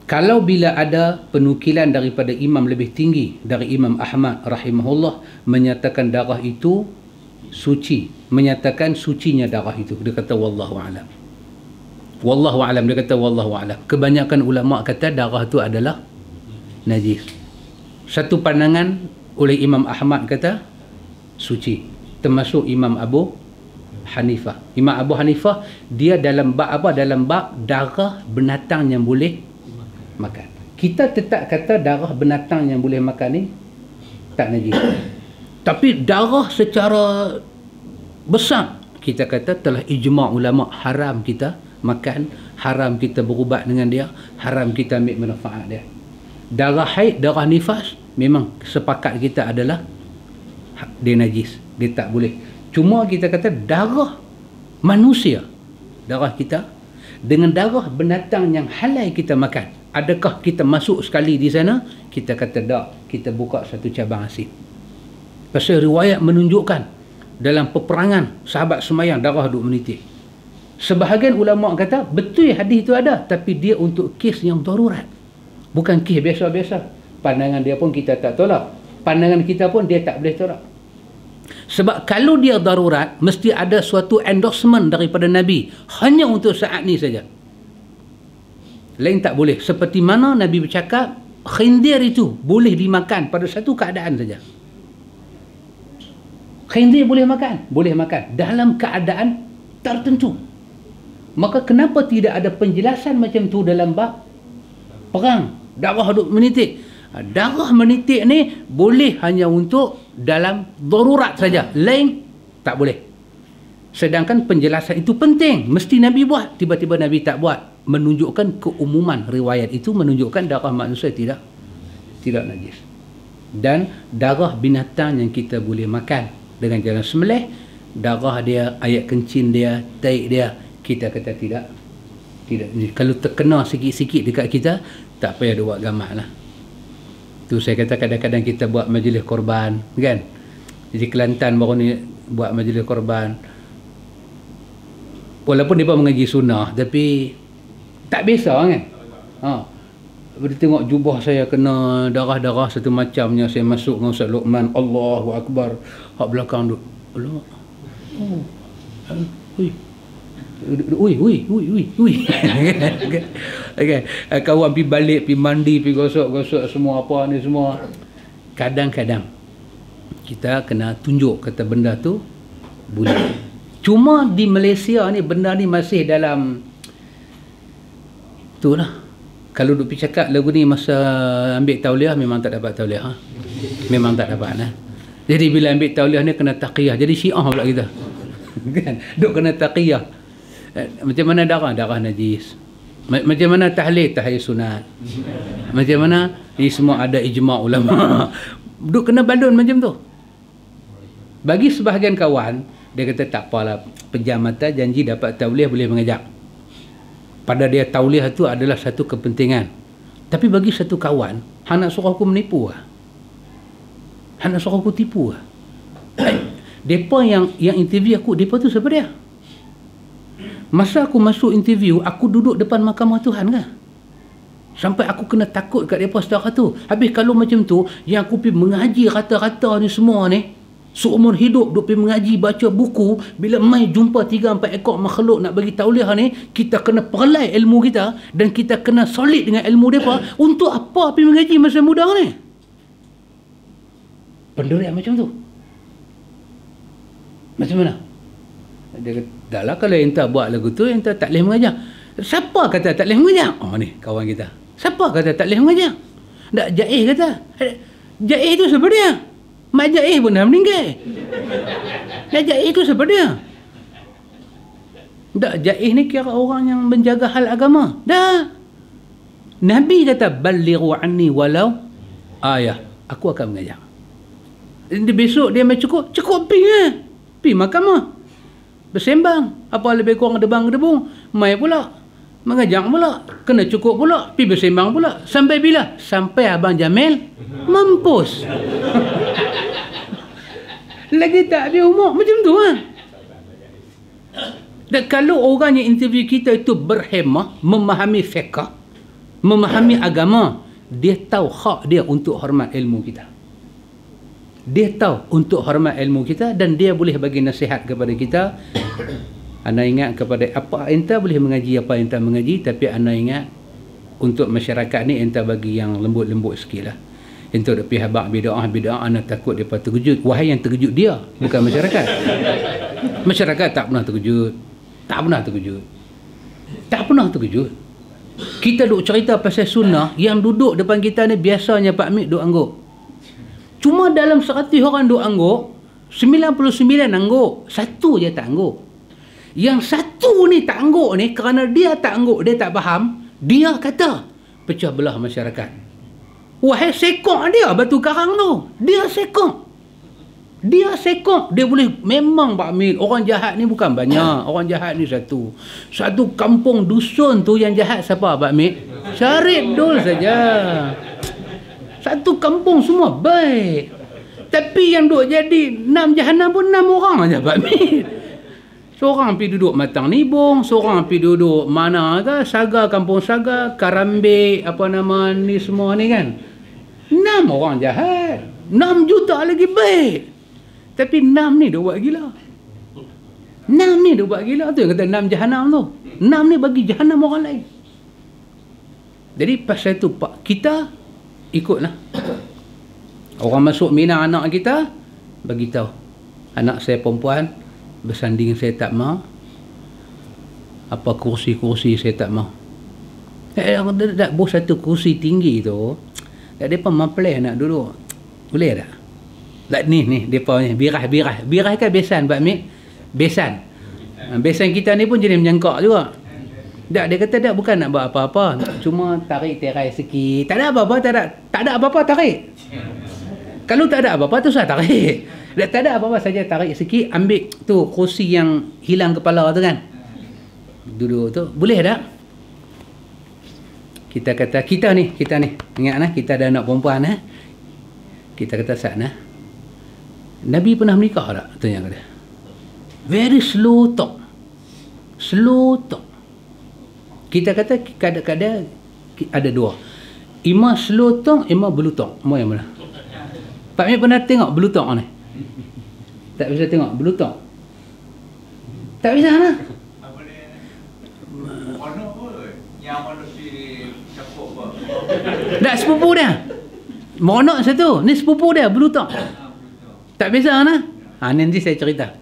Kalau bila ada penukilan daripada imam lebih tinggi dari Imam Ahmad rahimahullah menyatakan darah itu suci, menyatakan sucinya darah itu, dia kata wallahu a'lam. Dia kata wallahu a'lam. Kebanyakan ulama kata darah itu adalah najis. Satu pandangan oleh Imam Ahmad kata suci, termasuk Imam Abu Hanifah. Imam Abu Hanifah dia dalam bab apa? Dalam bab darah binatang yang boleh makan. Kita tetap kata darah binatang yang boleh makan ni tak najis. Tapi darah secara besar kita kata telah ijma' ulama haram kita makan, haram kita berubat dengan dia, haram kita ambil manfaat dia. Darah haid, darah nifas memang sepakat kita adalah dia najis, dia tak boleh. Cuma kita kata darah manusia, darah kita dengan darah binatang yang halal kita makan, adakah kita masuk sekali di sana? Kita kata tak, kita buka satu cabang asing. Pasal riwayat menunjukkan dalam peperangan sahabat semayang darah duk menitik. Sebahagian ulama kata betul hadis itu ada, tapi dia untuk kes yang darurat, bukan kes biasa-biasa. Pandangan dia pun kita tak tolak, pandangan kita pun dia tak boleh tolak. Sebab kalau dia darurat, mesti ada suatu endorsement daripada Nabi hanya untuk saat ni saja. Lain tak boleh. Seperti mana Nabi bercakap khindir itu boleh dimakan pada satu keadaan saja. Khindir boleh makan dalam keadaan tertentu. Maka kenapa tidak ada penjelasan macam tu dalam bab perang, darah duk menitik? Darah menitik ni boleh hanya untuk dalam darurat saja, lain tak boleh. Sedangkan penjelasan itu penting, mesti Nabi buat, tiba-tiba Nabi tak buat, menunjukkan keumuman riwayat itu, menunjukkan darah manusia tidak najis. Dan darah binatang yang kita boleh makan dengan jalan sembelih, darah dia, ayat kencing dia, taik dia, kita kata tidak. Kalau terkena sikit-sikit dekat kita, tak payah dia buat gamak lah. Tu saya kata kadang-kadang kita buat majlis korban kan. Jadi Kelantan baru ni buat majlis korban, walaupun dia mengaji sunnah tapi tak biasa kan. Dia tengok jubah saya kena darah-darah satu macamnya, saya masuk dengan Ustaz Luqman, Allahu Akbar, hak belakang duk Allah. Ui. Okay. Kawan pergi balik, pergi mandi, pergi gosok semua apa ni semua. Kadang-kadang kita kena tunjuk kata benda tu boleh. Cuma di Malaysia ni benda ni masih dalam tu lah. Kalau duk pergi cakap lagu ni masa ambil tauliah memang tak dapat tauliah. Memang tak dapat lah. Jadi bila ambil tauliah ni kena taqiyah. Jadi syiah pula kita. Kan? Duk kena taqiyah. Macam mana darah najis. Macam mana tahlil sunat. Macam mana ini semua ada ijma' ulama. Duk kena balun macam tu. Bagi sebahagian kawan, dia kata tak apalah, pejam mata janji dapat tauliah boleh mengajak. Pada dia tauliah itu adalah satu kepentingan. Tapi bagi satu kawan, hang nak suruh aku menipu lah. Hang nak suruh aku tipu lah. Depa yang interview aku, depa tu siapa dia? Masa aku masuk interview, aku duduk depan mahkamah Tuhan kan? Sampai aku kena takut kat depa setara tu. Habis kalau macam tu, yang aku pergi mengaji rata-rata ni semua ni, seumur hidup duk pergi mengaji, baca buku, bila mai jumpa 3-4 ekor makhluk nak bagi tauliah ni, kita kena perlai ilmu kita dan kita kena solid dengan ilmu mereka. Untuk apa pergi mengaji masa muda ni? Penderik macam tu. Macam mana? Dia kata, dah lah kalau enta buat lagu tu, enta tak boleh mengajar. Siapa kata tak boleh mengajar? Oh ni kawan kita. Siapa kata tak boleh mengajar? Tak, Jaiz kata. Jaiz tu siapa dia? Mak Jaiz pun dah meninggal. Dan Jaiz tu siapa dia? Tak, Jaiz ni kira orang yang menjaga hal agama. Dah. Nabi kata, balighu anni walau ayah. Aku akan mengajar. Dia besok dia main cukup pergi lah. Pergi mahkamah. Bersembang. Apa lebih kurang debang-gedebung. Mai pula. Mengajar pula. Kena cukup pula. Pergi bersembang pula. Sampai bila? Sampai Abang Jamil mampus. Lagi tak ada umur macam tu lah. Dan kalau orang yang interview kita itu berhemah, memahami fiqh, memahami agama, dia tahu hak dia untuk hormat ilmu kita. Dia tahu untuk hormat ilmu kita dan dia boleh bagi nasihat kepada kita. Anda ingat kepada apa enta boleh mengaji apa enta mengaji, tapi anda ingat untuk masyarakat ni enta bagi yang lembut-lembut sikit lah. Enta dah pergi habaq bid'ah, anda takut dia terkejut. Wahai yang terkejut dia, bukan masyarakat. Masyarakat tak pernah terkejut. Tak pernah terkejut. Kita duk cerita pasal sunnah, yang duduk depan kita ni biasanya Pak Mik duk angguk. Cuma dalam 100 orang duk angguk, 99 angguk, satu je tak angguk. Yang satu ni tak angguk ni, kerana dia tak angguk, dia tak faham, dia kata pecah belah masyarakat. Wahai sekok dia batu karang tu. Dia sekok. Dia boleh, memang Pak Min, orang jahat ni bukan banyak. Orang jahat ni satu. Satu kampung dusun tu yang jahat siapa Pak Min? Syarif Dul saja. Satu kampung semua baik. Tapi yang duk jadi 6 jahanam pun 6 orang aja Pak Min. Seorang pergi duduk Matang Nibong, seorang pergi duduk mana ke, Saga, Kampung Saga, Karambe, apa nama ni semua ni kan. 6 orang jahat. 6 juta lagi baik. Tapi 6 ni dia buat gila. 6 ni dia buat gila tu yang kata 6 jahanam tu. 6 ni bagi jahanam orang lain. Jadi pasal tu Pak, kita ikutlah. Orang masuk Mina anak kita, bagi tahu. Anak saya perempuan bersanding saya tak mau. Apa kursi-kursi saya tak mau. Tak bos satu kursi tinggi tu. Tak depa mampeleh nak duduk. Boleh tak? Tak ni depa ni birah kan besan Pak Mik. Besan. Besan kita ni pun jenis menyangkak juga. Tak, dia kata tak, bukan nak buat apa-apa. Cuma tarik terai sikit. Tak ada apa-apa, tak ada apa-apa tarik. Kalau tak ada apa-apa tu saya tarik. Tak ada apa-apa saja tarik sikit, ambil tu kursi yang hilang kepala tu kan. Duduk tu, boleh tak? Kita kata kita ni ingat kita ada anak perempuan kita kata sana Nabi pernah menikah tak? Tanya dia. Very slow talk. Kita kata kadang-kadang ada dua, ima slow talk, ima blue talk. Mau yang mana? Pak Mik pernah tengok blue talk ni? Tak bisa tengok blue talk. Tak bisa lah. Tak sepupu dia. Meronok satu. Ni sepupu dia, berlutang. Tak biasa nah. Nanti saya cerita.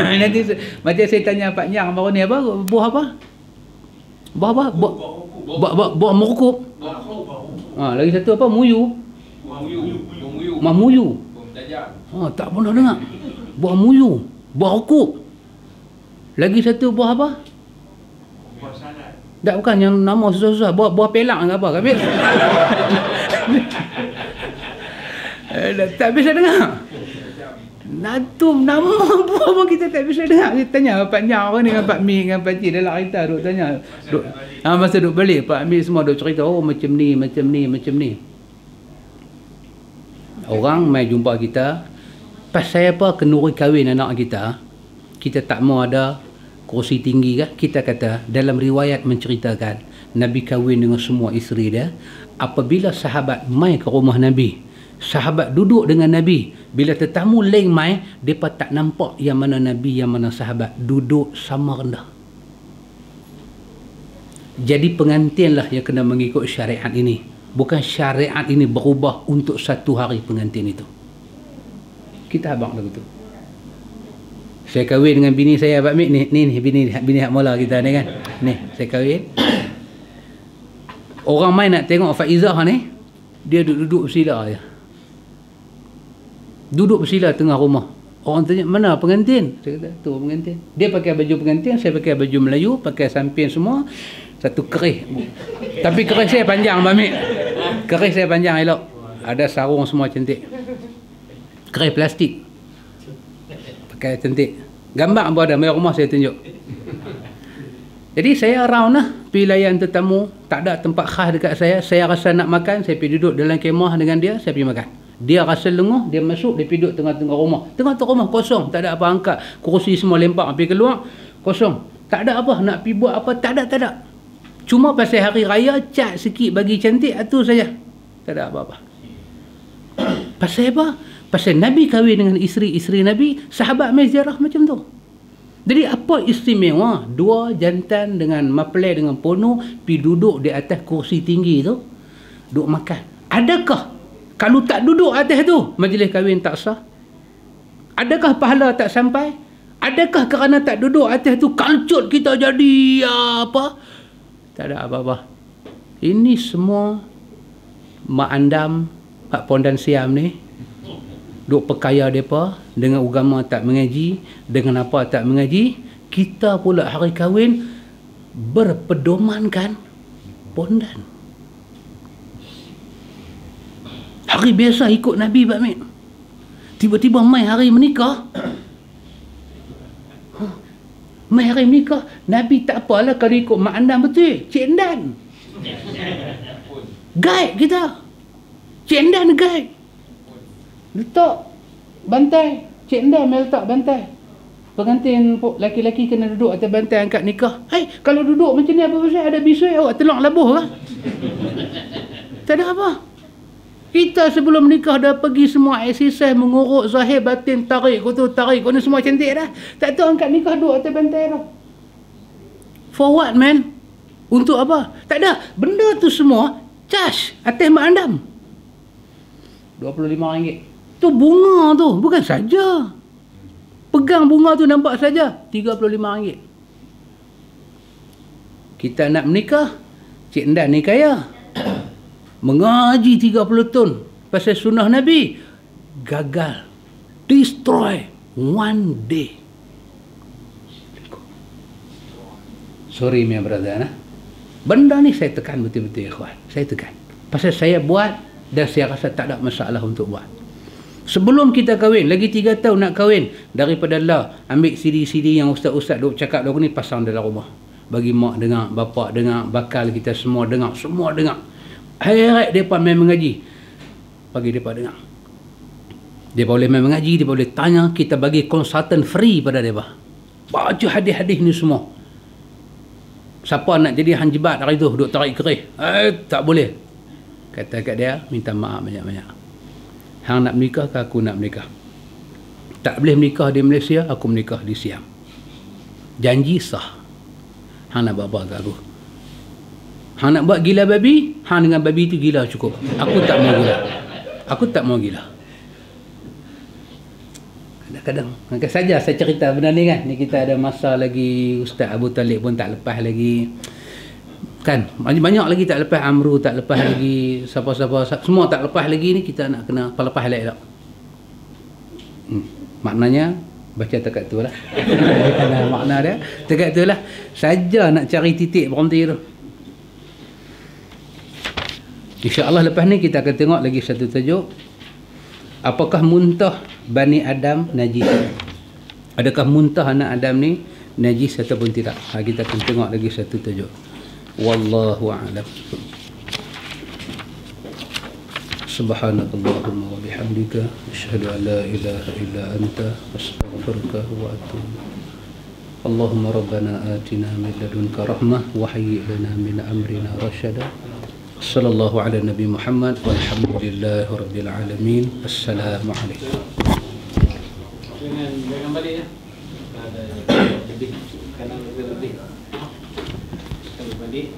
Nanti macam saya tanya Pak Nyang baru ni apa? Buah apa? Buah apa? Buah merukuk. Lagi satu apa? Muyu. Muyu. Tak pernah dengar. Buah muyu. Buah rukuk. Lagi satu buah apa? Buah salad. Tak, bukan yang nama susah-susah. Buah pelang ke apa? Tak bisa dengar. Natum nama buah pun kita tak bisa dengar. Kita tanya Pak Nyang orang ni dengan Pak Mi dengan Pak Cik dalam kereta duk tanya. Masa duk balik Pak Mi semua duk cerita, oh macam ni. Orang mai jumpa kita, pasal apa kenduri kahwin anak kita, kita tak mau ada kursi tinggi kan? Kita kata dalam riwayat menceritakan Nabi kahwin dengan semua isteri dia. Apabila sahabat mai ke rumah Nabi, sahabat duduk dengan Nabi, bila tetamu lain mai, mereka tak nampak yang mana Nabi, yang mana sahabat, duduk sama rendah. Jadi pengantinlah yang kena mengikut syariat ini. Bukan syariat ini berubah untuk satu hari pengantin itu. Kita abang lagu tu. Saya kahwin dengan bini saya Pak Mik ni bini hak mula kita ni kan. Ni saya kahwin. Orang main nak tengok Faizah ni, dia duduk bersila je. Duduk bersila tengah rumah. Orang tanya, mana pengantin? Saya kata, tu pengantin. Dia pakai baju pengantin, saya pakai baju Melayu, pakai samping semua. Satu kerih. Tapi kerih saya panjang Pak Mik. Kerih saya panjang elok. Ada sarung semua cantik. Kerih plastik. Pakai cantik. Gambar pun ada, mai rumah saya tunjuk. Jadi saya around lah, pergi layan tetamu, tak ada tempat khas dekat saya rasa nak makan, saya pergi duduk dalam kemah dengan dia, saya pergi makan. Dia rasa lenguh, dia masuk, dia pergi duduk tengah-tengah rumah. Tengah-tengah rumah kosong, tak ada apa angkat. Kerusi semua lempak, pergi keluar, kosong. Tak ada apa, nak pergi buat apa, tak ada. Cuma pasal hari raya, cat sikit bagi cantik, itu saja. Tak ada apa-apa. Pasal apa? Pasal Nabi kahwin dengan isteri-isteri Nabi, sahabat mai ziarah macam tu. Jadi apa istimewa dua jantan dengan mapelai dengan pono pergi duduk di atas kursi tinggi tu, duduk makan? Adakah kalau tak duduk atas tu, majlis kahwin tak sah? Adakah pahala tak sampai? Adakah kerana tak duduk atas tu, kalcut kita jadi apa? Tak ada apa-apa. Ini semua mak andam, Pak Pondan Siam ni, duk perkaya mereka dengan agama tak mengaji, dengan apa tak mengaji. Kita pula hari kahwin berpedomankan pondan. Hari biasa ikut Nabi Pak Mik, tiba-tiba mai hari menikah. Mai hari menikah, Nabi tak apalah kalau ikut mak andam betul. Cik Endan guide kita. Cik Endan guide. Letak bantai. Cik Endan letak bantai. Pengantin laki-laki kena duduk atas bantai angkat nikah. Kalau duduk macam ni apa pasal? Ada bisui awak telok labuh kah? Tak ada apa. Kita sebelum nikah dah pergi semua exercise, mengurut zahir batin, tarik kutu, tarik kutu, semua cantik dah. Tak tahu angkat nikah duduk atas bantai tu. For what man? Untuk apa? Tak ada. Benda tu semua charge atas mak andam. RM25. Tu bunga tu, bukan saja. Pegang bunga tu nampak saja RM35. Kita nak menikah, Cik Endan ni kaya. Mengaji 30 tahun pasal sunnah Nabi, gagal. Destroy one day. Sorry my brother, nah. Benda ni saya tekan betul-betul ikhwan. Saya tekan. Pasal saya buat dan saya rasa tak ada masalah untuk buat. Sebelum kita kahwin, lagi 3 tahun nak kahwin, daripada lah ambil CD-CD yang ustaz-ustaz duk cakap duk ni, pasang dalam rumah. Bagi mak dengar, bapak dengar, bakal kita semua dengar, semua dengar. Heret mereka main mengaji. Bagi mereka dengar. Dia boleh main mengaji, dia boleh tanya, kita bagi konsultan free pada mereka. Baca hadis-hadis ni semua. Siapa nak jadi hanjibat hari tu, duk tarik kerih. Tak boleh. Kata kat dia, minta maaf banyak-banyak. Hang nak menikah ke aku nak menikah? Tak boleh menikah di Malaysia, aku menikah di Siam. Janji sah. Hang nak buat apa kat aku? Hang nak buat gila babi, hang dengan babi tu gila cukup. Aku tak mau gila. Aku tak mau gila. Kadang-kadang saja saya cerita benda ni kan. Ni kita ada masa lagi, Ustaz Abu Talib pun tak lepas lagi. Kan, banyak lagi tak lepas, Amru tak lepas lagi, siapa-siapa semua tak lepas lagi ni, kita nak kena lepas elok. Maknanya baca tekat tu lah. Makna dia tekat tu lah. Saja nak cari titik berhenti tu. InsyaAllah lepas ni kita akan tengok lagi satu tajuk. Apakah muntah Bani Adam najis? Adakah muntah anak Adam ni najis ataupun tidak? Kita akan tengok lagi satu tajuk. Wallahu a'lam. Subhanakallahumma wa bihamdika asyhadu an la ilaha illa anta astaghfiruka wa atubu. Allahumma rabbana atina min ladunka rahmah wa hayyi lana min amrina rashada. Sallallahu ala Nabi Muhammad walhamdulillahi rabbil alamin. Assalamualaikum. Jangan balik ya. Ada lebih kanan lebih. Kalau balik.